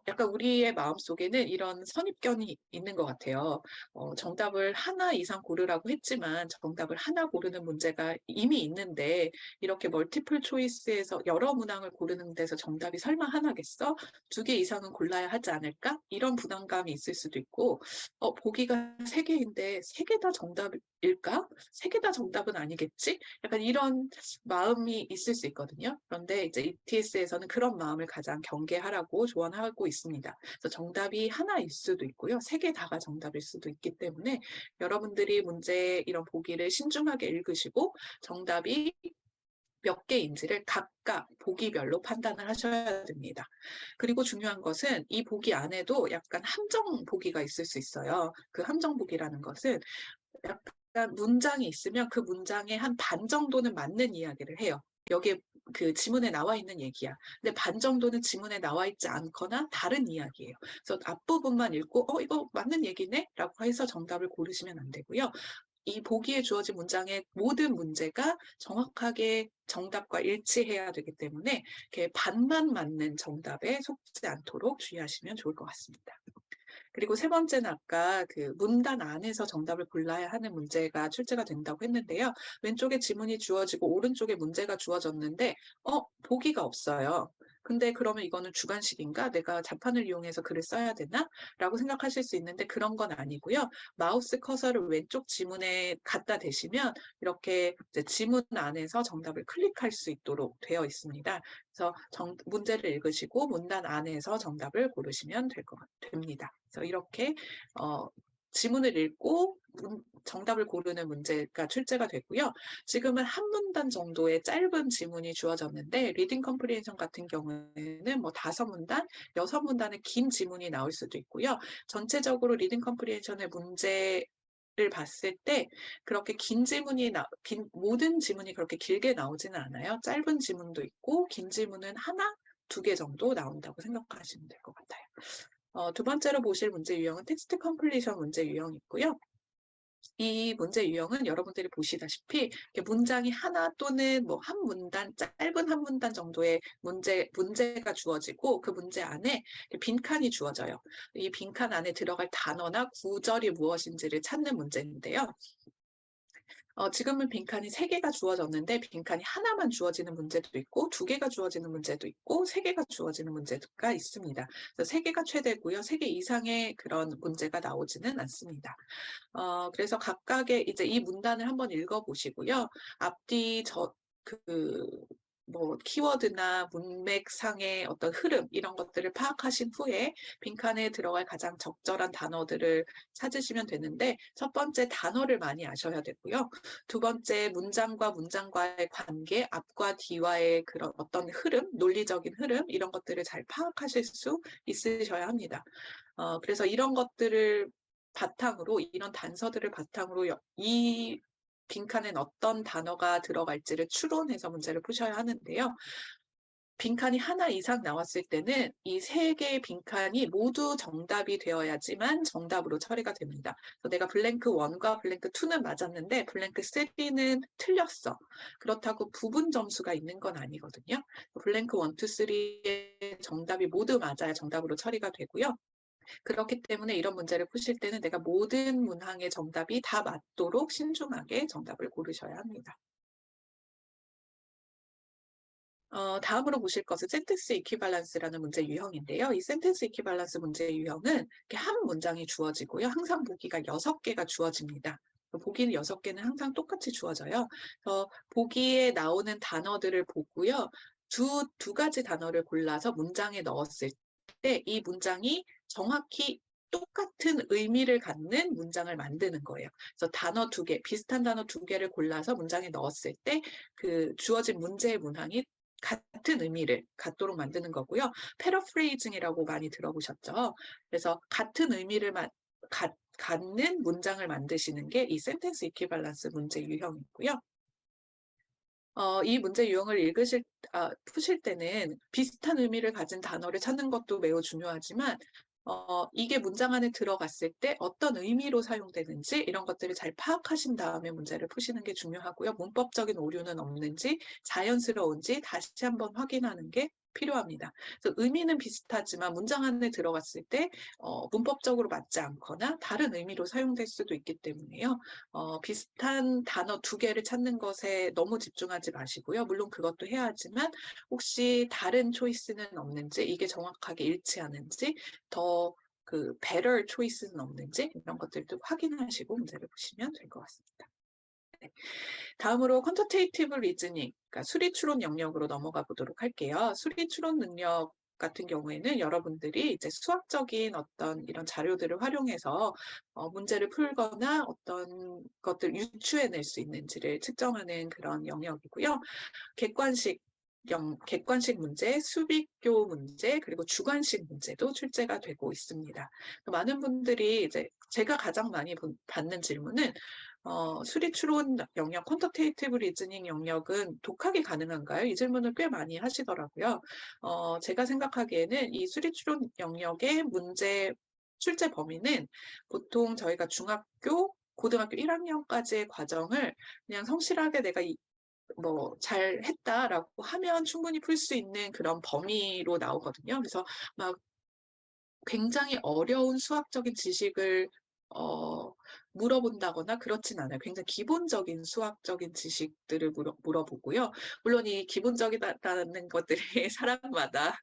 약간 우리의 마음속에는 이런 선입견이 있는 것 같아요. 정답을 하나 이상 고르라고 했지만 정답을 하나 고르는 문제가 이미 있는데 이렇게 멀티플 초이스에서 여러 문항을 고르는 데서 정답이 설마 하나겠어? 두 개 이상은 골라야 하지 않을까? 이런 부담감이 있을 수도 있고 보기가 세 개인데 세 개 다 정답일까? 세 개 다 정답은 아니겠지? 약간 이런 마음이 있을 수 있거든요. 그런데 이제 ETS에서는 그런 마음을 가장 경계하라고 조언하고 있습니다. 그래서 정답이 하나일 수도 있고요. 세 개 다가 정답일 수도 있기 때문에 여러분들이 문제 이런 보기를 신중하게 읽으시고 정답이 몇 개인지를 각각 보기별로 판단을 하셔야 됩니다. 그리고 중요한 것은 이 보기 안에도 약간 함정 보기가 있을 수 있어요. 그 함정 보기라는 것은 약간 문장이 있으면 그 문장의 한 반 정도는 맞는 이야기를 해요. 여기에 그 지문에 나와 있는 얘기야. 근데 반 정도는 지문에 나와 있지 않거나 다른 이야기예요. 그래서 앞부분만 읽고 이거 맞는 얘기네? 라고 해서 정답을 고르시면 안 되고요. 이 보기에 주어진 문장의 모든 문제가 정확하게 정답과 일치해야 되기 때문에 이렇게 반만 맞는 정답에 속지 않도록 주의하시면 좋을 것 같습니다. 그리고 세 번째는 아까 그 문단 안에서 정답을 골라야 하는 문제가 출제가 된다고 했는데요. 왼쪽에 지문이 주어지고 오른쪽에 문제가 주어졌는데 보기가 없어요. 근데 그러면 이거는 주관식인가? 내가 자판을 이용해서 글을 써야 되나? 라고 생각하실 수 있는데 그런 건 아니고요. 마우스 커서를 왼쪽 지문에 갖다 대시면 이렇게 이제 지문 안에서 정답을 클릭할 수 있도록 되어 있습니다. 그래서 문제를 읽으시고 문단 안에서 정답을 고르시면 됩니다. 그래서 이렇게 지문을 읽고 정답을 고르는 문제가 출제가 되고요. 지금은 한 문단 정도의 짧은 지문이 주어졌는데 리딩 컴프리hen션 같은 경우에는 뭐 5문단, 6문단의 긴 지문이 나올 수도 있고요. 전체적으로 리딩 컴프리hen션의 문제를 봤을 때 그렇게 모든 지문이 그렇게 길게 나오지는 않아요. 짧은 지문도 있고 긴 지문은 하나, 2개 정도 나온다고 생각하시면 될 것 같아요. 두 번째로 보실 문제 유형은 텍스트 컴플리션 문제 유형이 있고요. 이 문제 유형은 여러분들이 보시다시피 문장이 하나 또는 뭐 한 문단, 짧은 한 문단 정도의 문제가 주어지고 그 문제 안에 빈칸이 주어져요. 이 빈칸 안에 들어갈 단어나 구절이 무엇인지를 찾는 문제인데요. 지금은 빈칸이 3개가 주어졌는데 빈칸이 하나만 주어지는 문제도 있고 2개가 주어지는 문제도 있고 3개가 주어지는 문제가 있습니다. 그래서 3개가 최대고요. 3개 이상의 그런 문제가 나오지는 않습니다. 그래서 각각의 이제 이 문단을 한번 읽어보시고요. 앞뒤 뭐 키워드나 문맥상의 어떤 흐름 이런 것들을 파악하신 후에 빈칸에 들어갈 가장 적절한 단어들을 찾으시면 되는데 첫 번째 단어를 많이 아셔야 되고요. 두 번째 문장과 문장과의 관계, 앞과 뒤와의 그런 어떤 흐름, 논리적인 흐름 이런 것들을 잘 파악하실 수 있으셔야 합니다. 그래서 이런 것들을 바탕으로 이런 단서들을 바탕으로 이 빈칸엔 어떤 단어가 들어갈지를 추론해서 문제를 푸셔야 하는데요. 빈칸이 하나 이상 나왔을 때는 이 3개의 빈칸이 모두 정답이 되어야지만 정답으로 처리가 됩니다. 그래서 내가 블랭크 1과 블랭크 2는 맞았는데 블랭크 3는 틀렸어. 그렇다고 부분 점수가 있는 건 아니거든요. 블랭크 1, 2, 3의 정답이 모두 맞아야 정답으로 처리가 되고요. 그렇기 때문에 이런 문제를 푸실 때는 내가 모든 문항의 정답이 다 맞도록 신중하게 정답을 고르셔야 합니다. 다음으로 보실 것은 센텐스 이퀴발런스라는 문제 유형인데요. 이 센텐스 이퀴발런스 문제 유형은 한 문장이 주어지고요. 항상 보기가 6개가 주어집니다. 보기는 6개는 항상 똑같이 주어져요. 보기에 나오는 단어들을 보고요. 두 가지 단어를 골라서 문장에 넣었을 때 이 문장이 정확히 똑같은 의미를 갖는 문장을 만드는 거예요. 그래서 단어 2개, 비슷한 단어 2개를 골라서 문장에 넣었을 때 그 주어진 문제의 문항이 같은 의미를 갖도록 만드는 거고요. 패러프레이징이라고 많이 들어보셨죠? 그래서 같은 의미를 갖는 문장을 만드시는 게 이 센텐스 이퀴발런스 문제 유형이고요. 이 문제 유형을 푸실 때는 비슷한 의미를 가진 단어를 찾는 것도 매우 중요하지만 이게 문장 안에 들어갔을 때 어떤 의미로 사용되는지 이런 것들을 잘 파악하신 다음에 문제를 푸시는 게 중요하고요. 문법적인 오류는 없는지 자연스러운지 다시 한번 확인하는 게 필요합니다. 그래서 의미는 비슷하지만 문장 안에 들어갔을 때 문법적으로 맞지 않거나 다른 의미로 사용될 수도 있기 때문에요. 비슷한 단어 2개를 찾는 것에 너무 집중하지 마시고요. 물론 그것도 해야 하지만 혹시 다른 초이스는 없는지, 이게 정확하게 일치하는지, 더 better choice는 없는지 이런 것들도 확인하시고 문제를 보시면 될 것 같습니다. 네. 다음으로 퀀터테이티브 리즈닝, 그러니까 수리 추론 영역으로 넘어가 보도록 할게요. 수리 추론 능력 같은 경우에는 여러분들이 이제 수학적인 어떤 이런 자료들을 활용해서 문제를 풀거나 어떤 것들 유추해낼 수 있는지를 측정하는 그런 영역이고요. 객관식 문제, 수비교 문제, 그리고 주관식 문제도 출제가 되고 있습니다. 많은 분들이 이제 제가 가장 많이 받는 질문은 수리 추론 영역, 퀀터테이티브 리즈닝 영역은 독학이 가능한가요? 이 질문을 꽤 많이 하시더라고요. 제가 생각하기에는 이 수리 추론 영역의 문제 출제 범위는 보통 저희가 중학교, 고등학교 1학년까지의 과정을 그냥 성실하게 내가 잘했다라고 하면 충분히 풀 수 있는 그런 범위로 나오거든요. 그래서 막 굉장히 어려운 수학적인 지식을 물어본다거나 그렇진 않아요. 굉장히 기본적인 수학적인 지식들을 물어보고요. 물론 이 기본적이다는 것들이 사람마다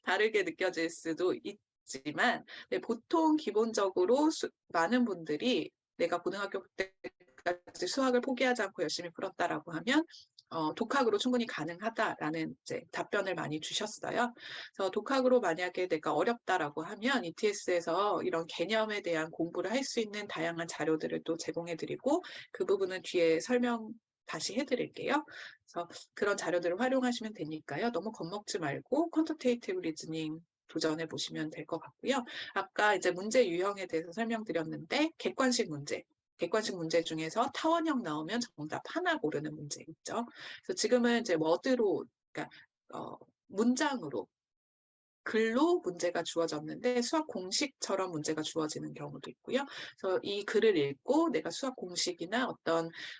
다르게 느껴질 수도 있지만, 네, 보통 기본적으로 많은 분들이 내가 고등학교 때까지 수학을 포기하지 않고 열심히 풀었다라고 하면 독학으로 충분히 가능하다라는 이제 답변을 많이 주셨어요. 그래서 독학으로 만약에 내가 어렵다라고 하면 ETS에서 이런 개념에 대한 공부를 할 수 있는 다양한 자료들을 또 제공해드리고, 그 부분은 뒤에 설명 다시 해드릴게요. 그래서 그런 자료들을 활용하시면 되니까요. 너무 겁먹지 말고 퀀터테이티브 리즈닝 도전해 보시면 될 것 같고요. 아까 이제 문제 유형에 대해서 설명드렸는데, 객관식 문제 중에서 타원형 나오면 정답 하나 고르는 문제 있죠. 그래서 지금은 이제 워드로, 그러니까 문장으로, 글로 문제가 주어졌는데 수학 공식처럼 문제가 주어지는 경우도 있고요. 그래서 이 글을 읽고 내가 수학 공식이나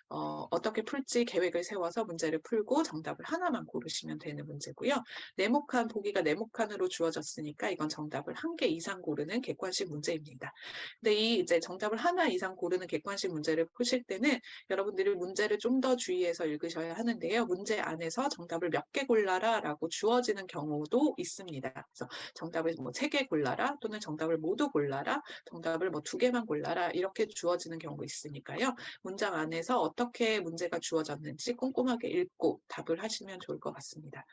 어떻게 풀지 계획을 세워서 문제를 풀고 정답을 하나만 고르시면 되는 문제고요. 네모칸, 보기가 네모칸으로 주어졌으니까 이건 정답을 한 개 이상 고르는 객관식 문제입니다. 근데 이 이제 정답을 하나 이상 고르는 객관식 문제를 푸실 때는 여러분들이 문제를 좀 더 주의해서 읽으셔야 하는데요. 문제 안에서 정답을 몇 개 골라라라고 주어지는 경우도 있습니다. 그래서 정답을 뭐 3개 골라라, 또는 정답을 모두 골라라, 정답을 뭐 2개만 골라라, 이렇게 주어지는 경우 있으니까요. 문장 안에서 어떻게 문제가 주어졌는지 꼼꼼하게 읽고 답을 하시면 좋을 것 같습니다.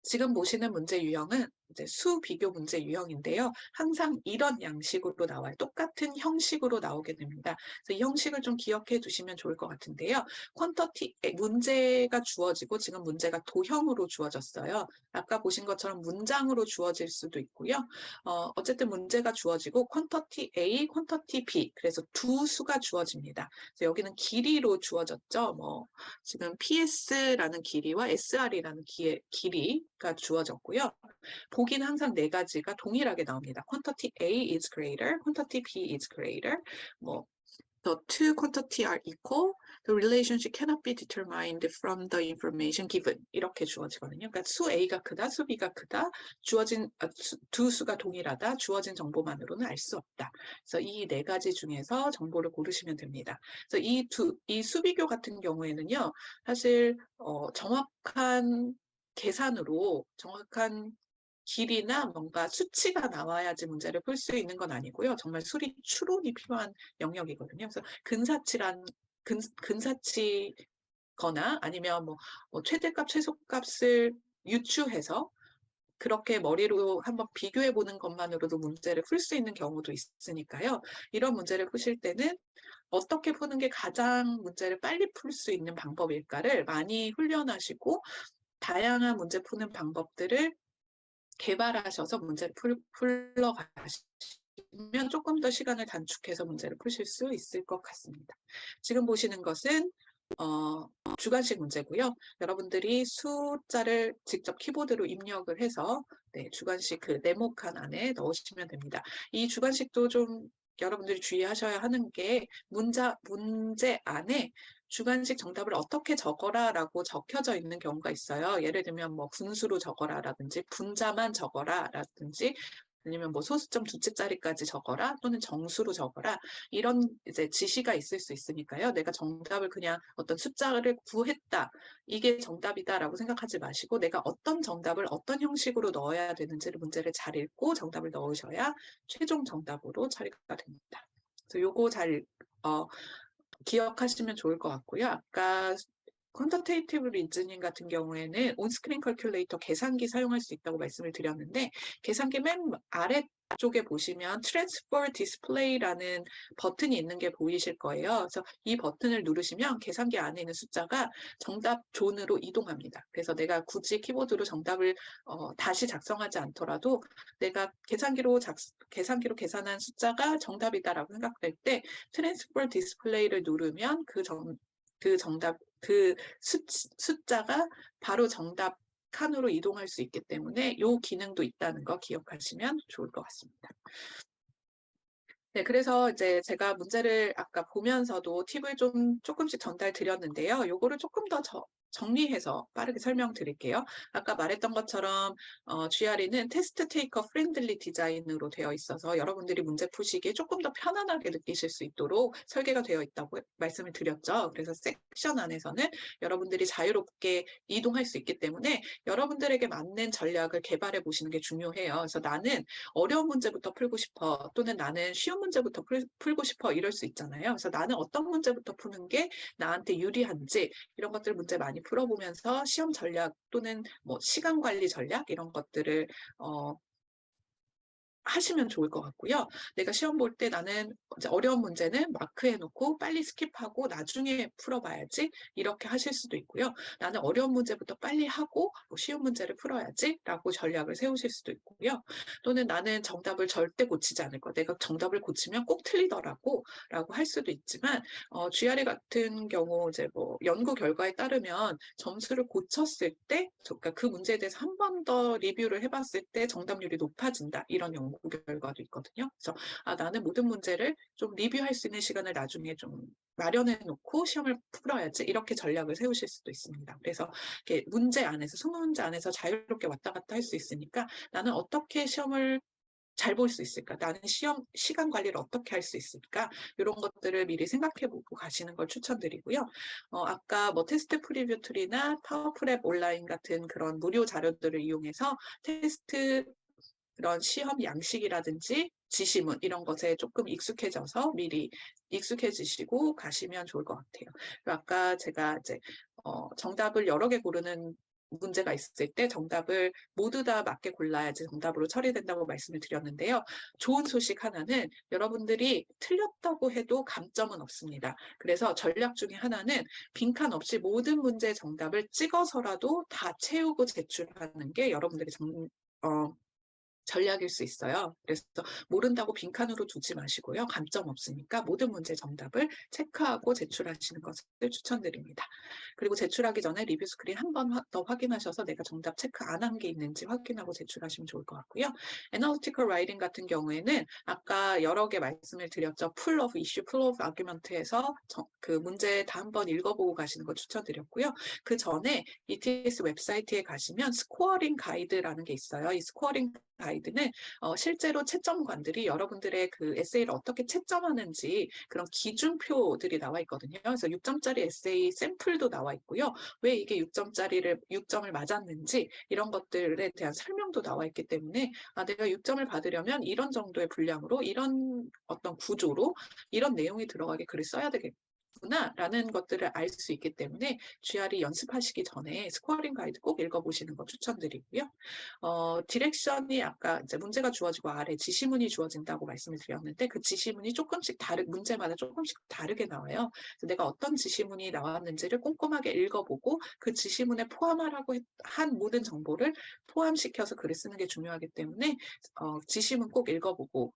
지금 보시는 문제 유형은 이제 수 비교 문제 유형인데요. 항상 이런 양식으로 나와요. 똑같은 형식으로 나오게 됩니다. 그래서 이 형식을 좀 기억해 두시면 좋을 것 같은데요. 문제가 주어지고 지금 문제가 도형으로 주어졌어요. 아까 보신 것처럼 문장으로 주어질 수도 있고요. 어쨌든 문제가 주어지고 퀀터티 A, 퀀터티 B, 그래서 두 수가 주어집니다. 그래서 여기는 길이로 주어졌죠. 뭐 지금 PS라는 길이와 SR이라는 길이가 주어졌고요. 보기는 항상 4가지가 동일하게 나옵니다. quantity A is greater, quantity B is greater, 뭐 the two quantity are equal, the relationship cannot be determined from the information given, 이렇게 주어지거든요. 그러니까 수 A가 크다, 수 B가 크다, 두 수가 동일하다, 주어진 정보만으로는 알 수 없다. 그래서 이 4가지 중에서 정보를 고르시면 됩니다. 그래서 이 수비교 같은 경우에는요, 사실 정확한 계산으로 정확한 길이나 뭔가 수치가 나와야지 문제를 풀 수 있는 건 아니고요. 정말 추론이 필요한 영역이거든요. 그래서 근사치거나 아니면 최대값, 최소값을 유추해서 그렇게 머리로 한번 비교해 보는 것만으로도 문제를 풀 수 있는 경우도 있으니까요. 이런 문제를 푸실 때는 어떻게 푸는 게 가장 문제를 빨리 풀 수 있는 방법일까를 많이 훈련하시고, 다양한 문제 푸는 방법들을 개발하셔서 문제를 풀러가시면 조금 더 시간을 단축해서 문제를 푸실 수 있을 것 같습니다. 지금 보시는 것은 주관식 문제고요. 여러분들이 숫자를 직접 키보드로 입력을 해서 주관식 그 네모칸 안에 넣으시면 됩니다. 이 주관식도 좀 여러분들이 주의하셔야 하는 게 문제 안에 주관식 정답을 어떻게 적어라라고 적혀져 있는 경우가 있어요. 예를 들면 뭐 분수로 적어라라든지 분자만 적어라라든지 아니면 뭐 소수점 2째짜리까지 적어라, 또는 정수로 적어라, 이런 이제 지시가 있을 수 있으니까요. 내가 정답을 그냥 어떤 숫자를 구했다, 이게 정답이다라고 생각하지 마시고 내가 어떤 정답을 어떤 형식으로 넣어야 되는지를 문제를 잘 읽고 정답을 넣으셔야 최종 정답으로 처리가 됩니다. 그래서 요거 잘 기억하시면 좋을 것 같고요. 아까 퀀터테이티브 리즈닝 같은 경우에는 온스크린 컬큘레이터 계산기 사용할 수 있다고 말씀을 드렸는데, 계산기 맨 아래쪽에 보시면 트랜스퍼 디스플레이라는 버튼이 있는 게 보이실 거예요. 그래서 이 버튼을 누르시면 계산기 안에 있는 숫자가 정답 존으로 이동합니다. 그래서 내가 굳이 키보드로 정답을 다시 작성하지 않더라도 내가 계산기로 계산한 숫자가 정답이다라고 생각될 때 트랜스퍼 디스플레이를 누르면 그 숫자가 바로 정답 칸으로 이동할 수 있기 때문에 이 기능도 있다는 거 기억하시면 좋을 것 같습니다. 네, 그래서 이제 제가 문제를 아까 보면서도 팁을 조금씩 전달 드렸는데요. 요거를 조금 더 정리해서 빠르게 설명드릴게요. 아까 말했던 것처럼 GRE는 테스트 테이커 프렌들리 디자인으로 되어 있어서 여러분들이 문제 푸시기에 조금 더 편안하게 느끼실 수 있도록 설계가 되어 있다고 말씀을 드렸죠. 그래서 섹션 안에서는 여러분들이 자유롭게 이동할 수 있기 때문에 여러분들에게 맞는 전략을 개발해 보시는 게 중요해요. 그래서 나는 어려운 문제부터 풀고 싶어, 또는 나는 쉬운 문제부터 풀고 싶어, 이럴 수 있잖아요. 그래서 나는 어떤 문제부터 푸는 게 나한테 유리한지 이런 것들 문제 많이 풀어보면서 시험 전략 또는 뭐 시간 관리 전략 이런 것들을 하시면 좋을 것 같고요. 내가 시험 볼 때 나는 이제 어려운 문제는 마크해놓고 빨리 스킵하고 나중에 풀어봐야지, 이렇게 하실 수도 있고요. 나는 어려운 문제부터 빨리 하고 뭐 쉬운 문제를 풀어야지 라고 전략을 세우실 수도 있고요. 또는 나는 정답을 절대 고치지 않을 거야, 내가 정답을 고치면 꼭 틀리더라고 라고 할 수도 있지만 GRE 같은 경우 이제 뭐 연구 결과에 따르면 점수를 고쳤을 때, 그러니까 그 문제에 대해서 한 번 더 리뷰를 해봤을 때 정답률이 높아진다, 이런 연구 결과도 있거든요. 그래서 나는 모든 문제를 좀 리뷰할 수 있는 시간을 나중에 좀 마련해 놓고 시험을 풀어야지, 이렇게 전략을 세우실 수도 있습니다. 그래서 이렇게 문제 안에서, 20문제 안에서 자유롭게 왔다 갔다 할 수 있으니까 나는 어떻게 시험을 잘 볼 수 있을까? 나는 시험 시간 관리를 어떻게 할 수 있을까? 이런 것들을 미리 생각해보고 가시는 걸 추천드리고요. 아까 뭐 테스트 프리뷰 툴이나 파워프랩 온라인 같은 그런 무료 자료들을 이용해서 테스트 그런 시험 양식이라든지 지시문 이런 것에 조금 익숙해져서 미리 익숙해지시고 가시면 좋을 것 같아요. 아까 제가 이제 정답을 여러 개 고르는 문제가 있을 때 정답을 모두 다 맞게 골라야지 정답으로 처리된다고 말씀을 드렸는데요. 좋은 소식 하나는 여러분들이 틀렸다고 해도 감점은 없습니다. 그래서 전략 중에 하나는 빈칸 없이 모든 문제의 정답을 찍어서라도 다 채우고 제출하는 게 여러분들의 전략일 수 있어요. 그래서 모른다고 빈칸으로 두지 마시고요. 감점 없으니까 모든 문제 정답을 체크하고 제출하시는 것을 추천드립니다. 그리고 제출하기 전에 리뷰 스크린 한 번 더 확인하셔서 내가 정답 체크 안 한 게 있는지 확인하고 제출하시면 좋을 것 같고요. Analytical Writing 같은 경우에는 아까 여러 개 말씀을 드렸죠. Full of Issue, Full of Argument에서 그 문제 다 한번 읽어보고 가시는 거 추천드렸고요. 그 전에 ETS 웹사이트에 가시면 스코어링 가이드라는 게 있어요. 이 스코어링 가이드는 실제로 채점관들이 여러분들의 그 에세이를 어떻게 채점하는지 그런 기준표들이 나와 있거든요. 그래서 6점짜리 에세이 샘플도 나와 있고요. 왜 이게 6점을 맞았는지 이런 것들에 대한 설명도 나와 있기 때문에 내가 6점을 받으려면 이런 정도의 분량으로, 이런 어떤 구조로, 이런 내용이 들어가게 글을 써야 되겠다, 라는 것들을 알 수 있기 때문에 GRE 연습하시기 전에 스코어링 가이드 꼭 읽어보시는 거 추천드리고요. 디렉션이 아까 이제 문제가 주어지고 아래 지시문이 주어진다고 말씀을 드렸는데 그 지시문이 조금씩 문제마다 조금씩 다르게 나와요. 그래서 내가 어떤 지시문이 나왔는지를 꼼꼼하게 읽어보고 그 지시문에 포함하라고 한 모든 정보를 포함시켜서 글을 쓰는 게 중요하기 때문에 지시문 꼭 읽어보고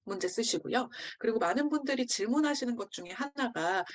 문제 쓰시고요. 그리고 많은 분들이 질문하시는 것 중에 하나가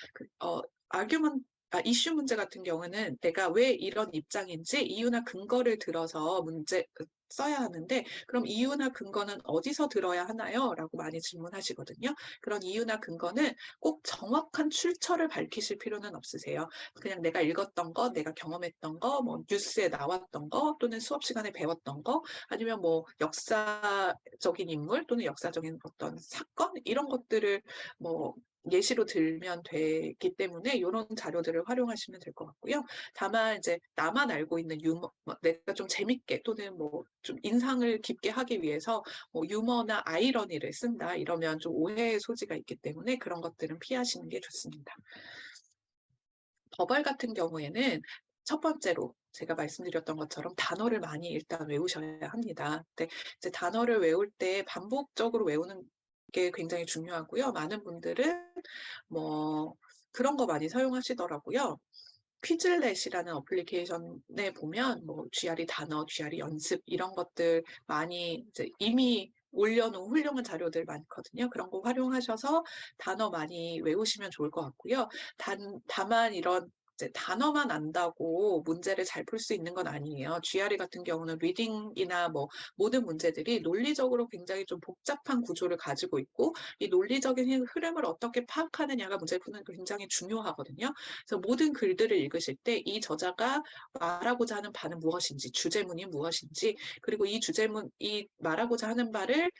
이슈 문제 같은 경우는 내가 왜 이런 입장인지 이유나 근거를 들어서 문제 써야 하는데, 그럼 이유나 근거는 어디서 들어야 하나요? 라고 많이 질문하시거든요. 그런 이유나 근거는 꼭 정확한 출처를 밝히실 필요는 없으세요. 그냥 내가 읽었던 거, 내가 경험했던 거, 뭐 뉴스에 나왔던 거, 또는 수업 시간에 배웠던 거, 아니면 뭐 역사적인 인물 또는 역사적인 어떤 사건 이런 것들을 뭐 예시로 들면 되기 때문에 이런 자료들을 활용하시면 될 것 같고요. 다만 이제 나만 알고 있는 유머, 내가 좀 재밌게 또는 뭐 좀 인상을 깊게 하기 위해서 뭐 유머나 아이러니를 쓴다 이러면 좀 오해의 소지가 있기 때문에 그런 것들은 피하시는 게 좋습니다. 버벌 같은 경우에는 첫 번째로 제가 말씀드렸던 것처럼 단어를 많이 일단 외우셔야 합니다. 근데 이제 단어를 외울 때 반복적으로 외우는 게 굉장히 중요하고요. 많은 분들은 뭐 그런 거 많이 사용하시더라고요. 퀴즐렛이라는 어플리케이션에 보면 뭐 GRE 단어, GRE 연습 이런 것들 많이 이제 이미 올려놓은 훌륭한 자료들 많거든요. 그런 거 활용하셔서 단어 많이 외우시면 좋을 것 같고요. 다만 이런 이제 단어만 안다고 문제를 잘 풀 수 있는 건 아니에요. GRE 같은 경우는 리딩이나 뭐 모든 문제들이 논리적으로 굉장히 좀 복잡한 구조를 가지고 있고 이 논리적인 흐름을 어떻게 파악하느냐가 문제를 푸는 게 굉장히 중요하거든요. 그래서 모든 글들을 읽으실 때 이 저자가 말하고자 하는 바는 무엇인지, 주제문이 무엇인지, 그리고 이 말하고자 하는 바를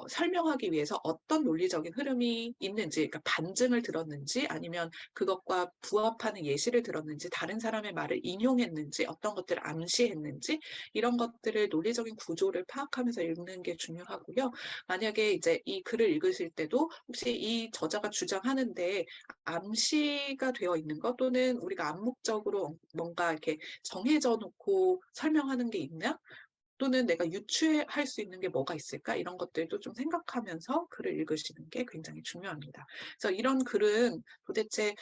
설명하기 위해서 어떤 논리적인 흐름이 있는지, 그러니까 반증을 들었는지 아니면 그것과 부합하는 예시를 들었는지, 다른 사람의 말을 인용했는지, 어떤 것들을 암시했는지, 이런 것들을 논리적인 구조를 파악하면서 읽는 게 중요하고요. 만약에 이제 이 글을 읽으실 때도 혹시 이 저자가 주장하는데 암시가 되어 있는 것 또는 우리가 암묵적으로 뭔가 이렇게 정해져 놓고 설명하는 게 있나? 또는 내가 유추할 수 있는 게 뭐가 있을까? 이런 것들도 좀 생각하면서 글을 읽으시는 게 굉장히 중요합니다. 그래서 이런 글은 도대체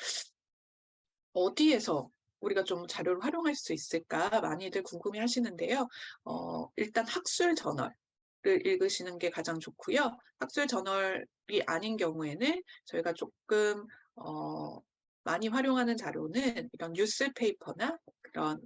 어디에서 우리가 좀 자료를 활용할 수 있을까 많이들 궁금해 하시는데요. 일단 학술 저널을 읽으시는 게 가장 좋고요. 학술 저널이 아닌 경우에는 저희가 조금 많이 활용하는 자료는 이런 뉴스페이퍼나 그런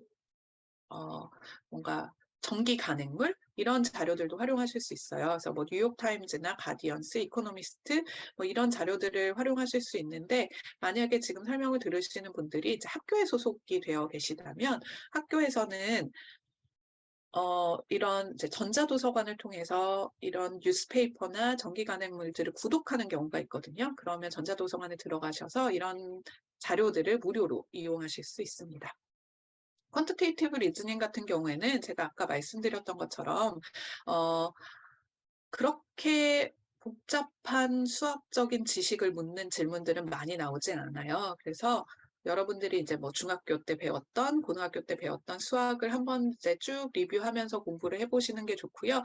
뭔가 정기 간행물 이런 자료들도 활용하실 수 있어요. 그래서 뭐 뉴욕타임즈나 가디언스, 이코노미스트 뭐 이런 자료들을 활용하실 수 있는데 만약에 지금 설명을 들으시는 분들이 이제 학교에 소속이 되어 계시다면 학교에서는 이런 이제 전자도서관을 통해서 이런 뉴스페이퍼나 정기 간행물들을 구독하는 경우가 있거든요. 그러면 전자도서관에 들어가셔서 이런 자료들을 무료로 이용하실 수 있습니다. 퀀티테이티브 리즈닝 같은 경우에는 제가 아까 말씀드렸던 것처럼 그렇게 복잡한 수학적인 지식을 묻는 질문들은 많이 나오진 않아요. 그래서 여러분들이 이제 뭐 중학교 때 배웠던, 고등학교 때 배웠던 수학을 한번 이제 쭉 리뷰하면서 공부를 해보시는 게 좋고요.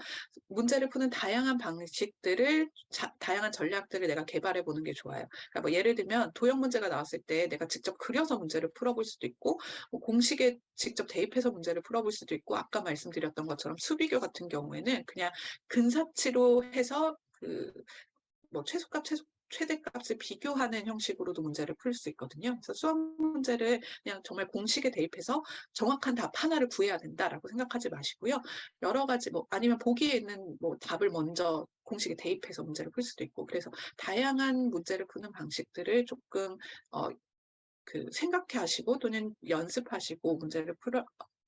문제를 푸는 다양한 방식들을, 다양한 전략들을 내가 개발해 보는 게 좋아요. 그러니까 뭐 예를 들면 도형 문제가 나왔을 때 내가 직접 그려서 문제를 풀어볼 수도 있고, 뭐 공식에 직접 대입해서 문제를 풀어볼 수도 있고, 아까 말씀드렸던 것처럼 수비교 같은 경우에는 그냥 근사치로 해서 뭐 최대값을 비교하는 형식으로도 문제를 풀 수 있거든요. 그래서 수학 문제를 그냥 정말 공식에 대입해서 정확한 답 하나를 구해야 된다라고 생각하지 마시고요. 여러 가지 뭐 아니면 보기에 있는 뭐 답을 먼저 공식에 대입해서 문제를 풀 수도 있고 그래서 다양한 문제를 푸는 방식들을 조금 생각해 하시고 또는 연습하시고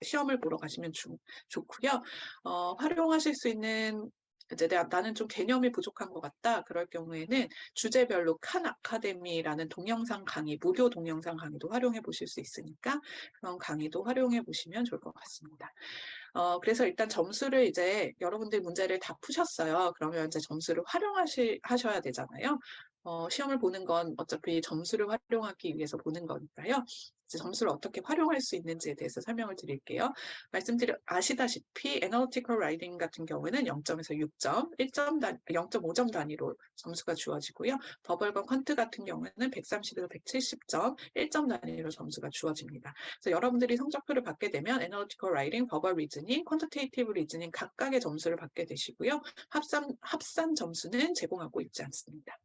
시험을 보러 가시면 좋고요. 활용하실 수 있는 이제 나는 좀 개념이 부족한 것 같다. 그럴 경우에는 주제별로 칸 아카데미라는 동영상 강의, 무료 동영상 강의도 활용해 보실 수 있으니까 그런 강의도 활용해 보시면 좋을 것 같습니다. 그래서 일단 점수를 이제 여러분들 문제를 다 푸셨어요. 그러면 이제 점수를 하셔야 되잖아요. 시험을 보는 건 어차피 점수를 활용하기 위해서 보는 거니까요. 이제 점수를 어떻게 활용할 수 있는지에 대해서 설명을 드릴게요. 아시다시피 Analytical Writing 같은 경우에는 0점에서 6점, 0.5점 단위로 점수가 주어지고요. 버벌과 퀀트 같은 경우에는 130에서 170점, 1점 단위로 점수가 주어집니다. 그래서 여러분들이 성적표를 받게 되면 Analytical Writing, Verbal Reasoning, Quantitative Reasoning 각각의 점수를 받게 되시고요. 합산 점수는 제공하고 있지 않습니다.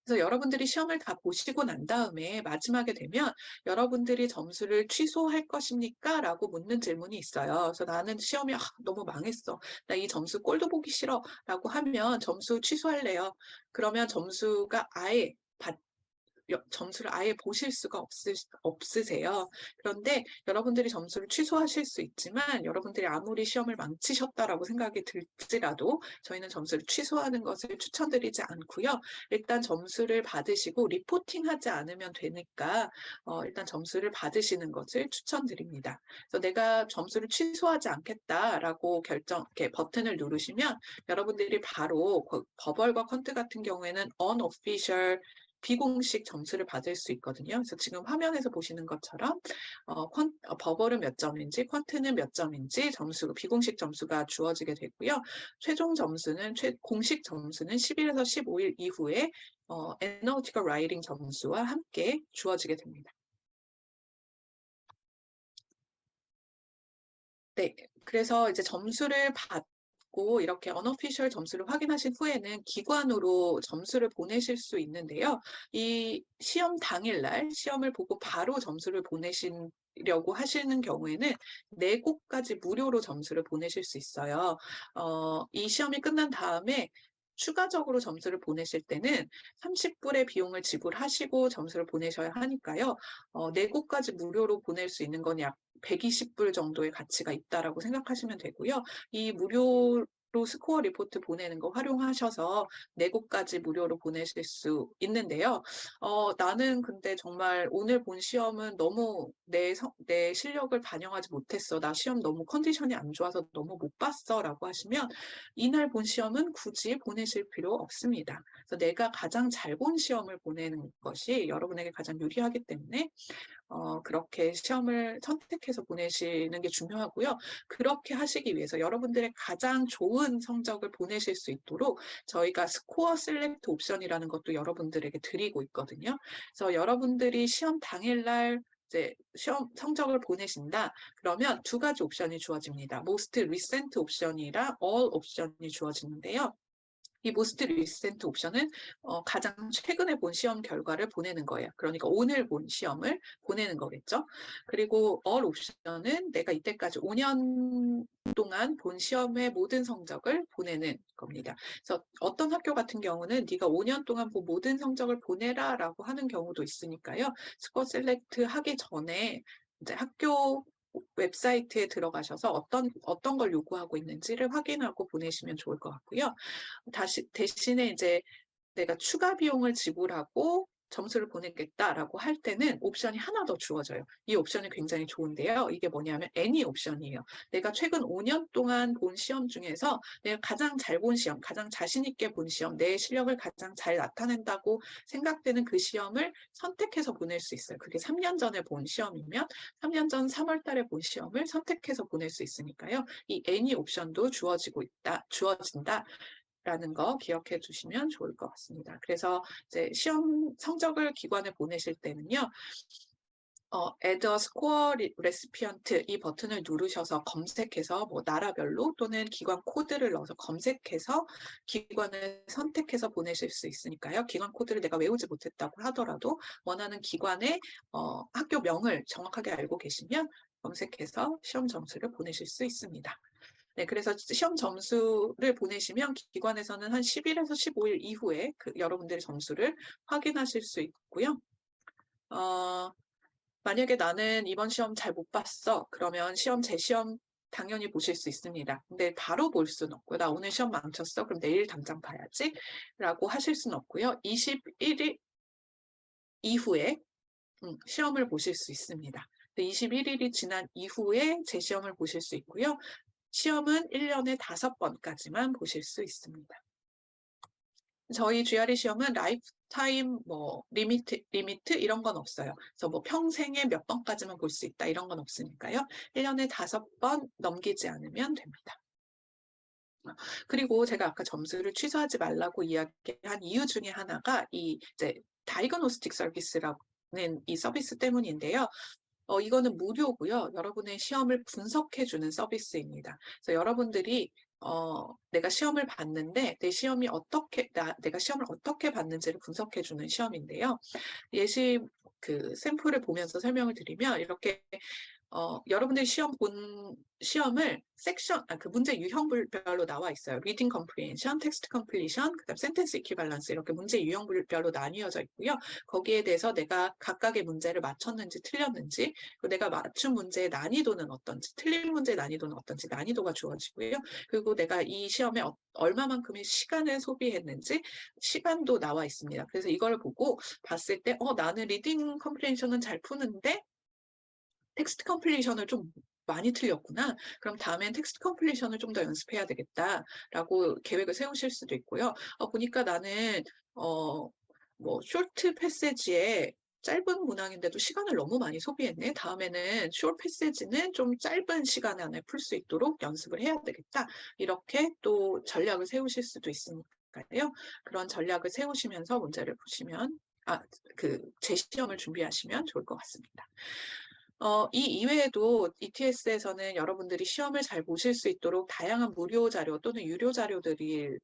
그래서 여러분들이 시험을 다 보시고 난 다음에 마지막에 되면 여러분들이 점수를 취소할 것입니까? 라고 묻는 질문이 있어요. 그래서 나는 시험이 너무 망했어. 나 이 점수 꼴도 보기 싫어. 라고 하면 점수 취소할래요. 그러면 점수를 아예 보실 수가 없으세요. 그런데 여러분들이 점수를 취소하실 수 있지만 여러분들이 아무리 시험을 망치셨다라고 생각이 들지라도 저희는 점수를 취소하는 것을 추천드리지 않고요. 일단 점수를 받으시고 리포팅하지 않으면 되니까 일단 점수를 받으시는 것을 추천드립니다. 그래서 내가 점수를 취소하지 않겠다라고 이렇게 버튼을 누르시면 여러분들이 바로 버벌과 퀀트 같은 경우에는 unofficial 비공식 점수를 받을 수 있거든요. 그래서 지금 화면에서 보시는 것처럼 버벌은 몇 점인지 퀀트는 몇 점인지 비공식 점수가 주어지게 되고요. 최종 점수는 공식 점수는 10일에서 15일 이후에 Analytical Writing 점수와 함께 주어지게 됩니다. 네, 그래서 이제 점수를 받고 이렇게 unofficial 점수를 확인하신 후에는 기관으로 점수를 보내실 수 있는데요. 이 시험 당일날 시험을 보고 바로 점수를 보내시려고 하시는 경우에는 4곳까지 무료로 점수를 보내실 수 있어요. 이 시험이 끝난 다음에 추가적으로 점수를 보내실 때는 30불의 비용을 지불하시고 점수를 보내셔야 하니까요. 4곳까지 무료로 보낼 수 있는 건 약 120불 정도의 가치가 있다라고 생각하시면 되고요. 이 무료로 스코어 리포트 보내는 거 활용하셔서 4곳까지 무료로 보내실 수 있는데요. 나는 근데 정말 오늘 본 시험은 너무 내 실력을 반영하지 못했어. 나 시험 너무 컨디션이 안 좋아서 너무 못 봤어. 라고 하시면 이날 본 시험은 굳이 보내실 필요 없습니다. 그래서 내가 가장 잘 본 시험을 보내는 것이 여러분에게 가장 유리하기 때문에 그렇게 시험을 선택해서 보내시는 게 중요하고요. 그렇게 하시기 위해서 여러분들의 가장 좋은 성적을 보내실 수 있도록 저희가 스코어 셀렉트 옵션이라는 것도 여러분들에게 드리고 있거든요. 그래서 여러분들이 시험 당일날 이제 시험 성적을 보내신다. 그러면 2가지 옵션이 주어집니다. Most Recent 옵션이랑 All 옵션이 주어지는데요. 이 most recent 옵션은 가장 최근에 본 시험 결과를 보내는 거예요. 그러니까 오늘 본 시험을 보내는 거겠죠. 그리고 all 옵션은 내가 이때까지 5년 동안 본 시험의 모든 성적을 보내는 겁니다. 그래서 어떤 학교 같은 경우는 네가 5년 동안 본 모든 성적을 보내라라고 하는 경우도 있으니까요. 스코어 셀렉트 하기 전에 이제 학교 웹사이트에 들어가셔서 어떤 걸 요구하고 있는지를 확인하고 보내시면 좋을 것 같고요. 대신에 이제 내가 추가 비용을 지불하고 점수를 보내겠다라고 할 때는 옵션이 하나 더 주어져요. 이 옵션이 굉장히 좋은데요. 이게 뭐냐면 any 옵션이에요. 내가 최근 5년 동안 본 시험 중에서 내가 가장 잘 본 시험, 가장 자신 있게 본 시험, 내 실력을 가장 잘 나타낸다고 생각되는 그 시험을 선택해서 보낼 수 있어요. 그게 3년 전에 본 시험이면 3년 전 3월 달에 본 시험을 선택해서 보낼 수 있으니까요. 이 any 옵션도 주어진다. 라는 거 기억해 주시면 좋을 것 같습니다. 그래서 이제 시험 성적을 기관에 보내실 때는요. add a score recipient 이 버튼을 누르셔서 검색해서 뭐 나라별로 또는 기관 코드를 넣어서 검색해서 기관을 선택해서 보내실 수 있으니까요. 기관 코드를 내가 외우지 못했다고 하더라도 원하는 기관의 학교명을 정확하게 알고 계시면 검색해서 시험 점수를 보내실 수 있습니다. 네, 그래서 시험 점수를 보내시면 기관에서는 한 10일에서 15일 이후에 여러분들의 점수를 확인하실 수 있고요. 만약에 나는 이번 시험 잘 못 봤어. 그러면 재시험 당연히 보실 수 있습니다. 근데 바로 볼 수는 없고요. 나 오늘 시험 망쳤어. 그럼 내일 당장 봐야지. 라고 하실 수는 없고요. 21일 이후에 시험을 보실 수 있습니다. 21일이 지난 이후에 재시험을 보실 수 있고요. 시험은 1년에 5번까지만 보실 수 있습니다. 저희 GRE 시험은 라이프타임 리미트 이런 건 없어요. 그래서 뭐 평생에 몇 번까지만 볼 수 있다 이런 건 없으니까요. 1년에 5번 넘기지 않으면 됩니다. 그리고 제가 아까 점수를 취소하지 말라고 이야기한 이유 중에 하나가 이 이제 다이그노스틱 서비스라는 이 서비스 때문인데요. 이거는 무료고요. 여러분의 시험을 분석해주는 서비스입니다. 그래서 여러분들이 내가 시험을 봤는데 내가 시험을 어떻게 봤는지를 분석해주는 시험인데요. 예시 샘플을 보면서 설명을 드리면 이렇게 여러분들이 시험을 그 문제 유형별로 나와 있어요. Reading Comprehension, Text Completion, 그다음 Sentence Equivalence 이렇게 문제 유형별로 나뉘어져 있고요. 거기에 대해서 내가 각각의 문제를 맞췄는지 틀렸는지, 그리고 내가 맞춘 문제의 난이도는 어떤지, 틀린 문제의 난이도는 어떤지 난이도가 주어지고요. 그리고 내가 이 시험에 얼마만큼의 시간을 소비했는지 시간도 나와 있습니다. 그래서 이걸 보고 봤을 때 나는 리딩 컴프레hen션은 잘 푸는데 텍스트 컴플리션을 좀 많이 틀렸구나. 그럼 다음엔 텍스트 컴플리션을 좀 더 연습해야 되겠다라고 계획을 세우실 수도 있고요. 보니까 나는 쇼트 패세지에 짧은 문항인데도 시간을 너무 많이 소비했네. 다음에는 숏 패세지는 좀 짧은 시간 안에 풀 수 있도록 연습을 해야 되겠다. 이렇게 또 전략을 세우실 수도 있으니까요. 그런 전략을 세우시면서 문제를 보시면 재시험을 준비하시면 좋을 것 같습니다. 이 이외에도 ETS에서는 여러분들이 시험을 잘 보실 수 있도록 다양한 무료 자료 또는 유료 자료들이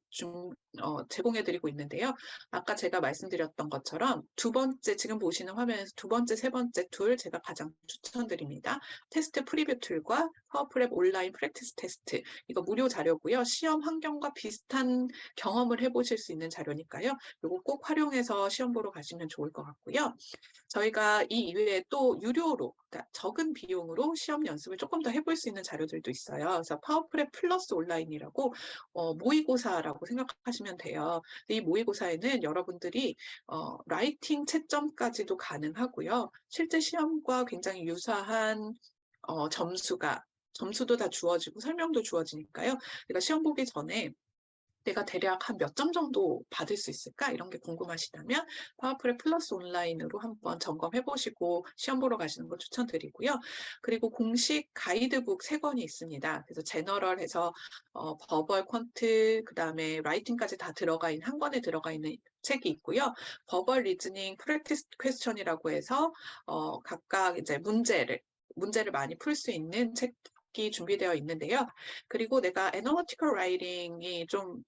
제공해드리고 있는데요. 아까 제가 말씀드렸던 것처럼 두 번째, 지금 보시는 화면에서 두 번째, 세 번째 툴 제가 가장 추천드립니다. 테스트 프리뷰 툴과 파워풀 앱 온라인 프랙티스 테스트. 이거 무료 자료고요. 시험 환경과 비슷한 경험을 해보실 수 있는 자료니까요. 이거 꼭 활용해서 시험 보러 가시면 좋을 것 같고요. 저희가 이 이외에 또 유료로, 그러니까 적은 비용으로 시험 연습을 조금 더 해볼 수 있는 자료들도 있어요. 그래서 파워풀앱 플러스 온라인이라고 모의고사라고 생각하시면 돼요. 이 모의고사에는 여러분들이 라이팅 채점까지도 가능하고요. 실제 시험과 굉장히 유사한 점수도 다 주어지고 설명도 주어지니까요. 내가 시험 보기 전에 내가 대략 한 몇 점 정도 받을 수 있을까? 이런 게 궁금하시다면 파워풀의 플러스 온라인으로 한번 점검해 보시고 시험 보러 가시는 거 추천드리고요. 그리고 공식 가이드북 3권이 있습니다. 그래서 제너럴해서 버벌, 퀀트, 그다음에 라이팅까지 다 들어가 있는 한 권에 들어가 있는 책이 있고요. 버벌 리즈닝 프랙티스 퀘스천이라고 해서 각각 이제 문제를 많이 풀 수 있는 책이 준비되어 있는데요. 그리고 내가 애널리티컬 라이팅이 좀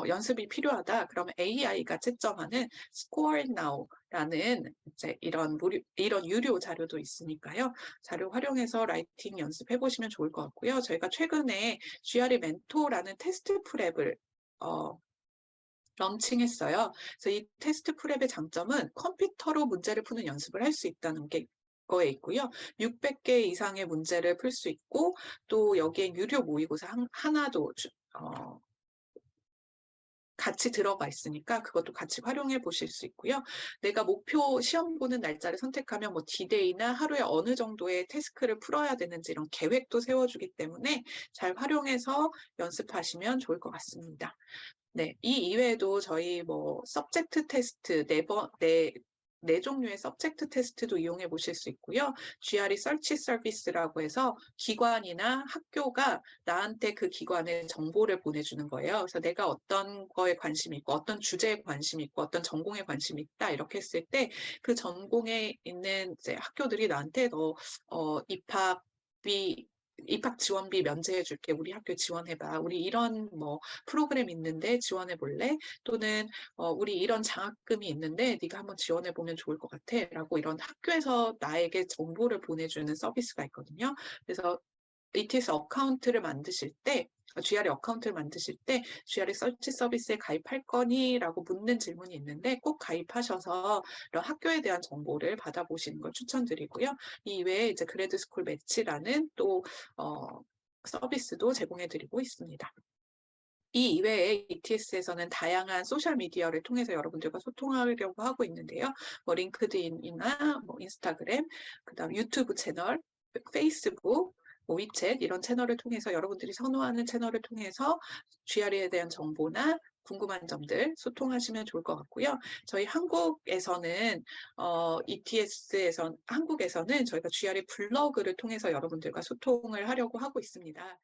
연습이 필요하다. 그러면 AI가 채점하는 Score It Now라는 이제 이런 유료 자료도 있으니까요. 자료 활용해서 라이팅 연습해 보시면 좋을 것 같고요. 저희가 최근에 GRE 멘토라는 테스트 프랩을 런칭했어요. 그래서 이 테스트 프랩의 장점은 컴퓨터로 문제를 푸는 연습을 할 수 있다는 게 거에 있고요. 600개 이상의 문제를 풀 수 있고 또 여기에 유료 모의고사 하나도 같이 들어가 있으니까 그것도 같이 활용해 보실 수 있고요. 내가 목표 시험 보는 날짜를 선택하면 뭐 디데이나 하루에 어느 정도의 태스크를 풀어야 되는지 이런 계획도 세워주기 때문에 잘 활용해서 연습하시면 좋을 것 같습니다. 네, 이 이외에도 저희 뭐 서브젝트 테스트 네 종류의 서브젝트 테스트도 이용해 보실 수 있고요. GRE 서치 서비스라고 해서 기관이나 학교가 나한테 그 기관의 정보를 보내주는 거예요. 그래서 내가 어떤 거에 관심이 있고 어떤 주제에 관심이 있고 어떤 전공에 관심이 있다 이렇게 했을 때 그 전공에 있는 이제 학교들이 나한테 너 입학 지원비 면제해 줄게. 우리 학교 지원해봐. 우리 이런 뭐 프로그램 있는데 지원해 볼래? 또는 우리 이런 장학금이 있는데 네가 한번 지원해 보면 좋을 것 같아. 라고 이런 학교에서 나에게 정보를 보내주는 서비스가 있거든요. 그래서 ATS 어카운트를 만드실 때 GRE 어카운트를 만드실 때 GRE 서치 서비스에 가입할 거니? 라고 묻는 질문이 있는데 꼭 가입하셔서 이런 학교에 대한 정보를 받아보시는 걸 추천드리고요. 이 이외에 이제 그레드 스쿨 매치라는 또 서비스도 제공해드리고 있습니다. 이 이외에 ETS에서는 다양한 소셜미디어를 통해서 여러분들과 소통하려고 하고 있는데요. 뭐 링크드인이나 뭐 인스타그램, 그다음 유튜브 채널, 페이스북, 뭐 위챗 이런 채널을 통해서 여러분들이 선호하는 채널을 통해서 GRE에 대한 정보나 궁금한 점들 소통하시면 좋을 것 같고요. 저희 한국에서는 한국에서는 저희가 GRE 블로그를 통해서 여러분들과 소통을 하려고 하고 있습니다.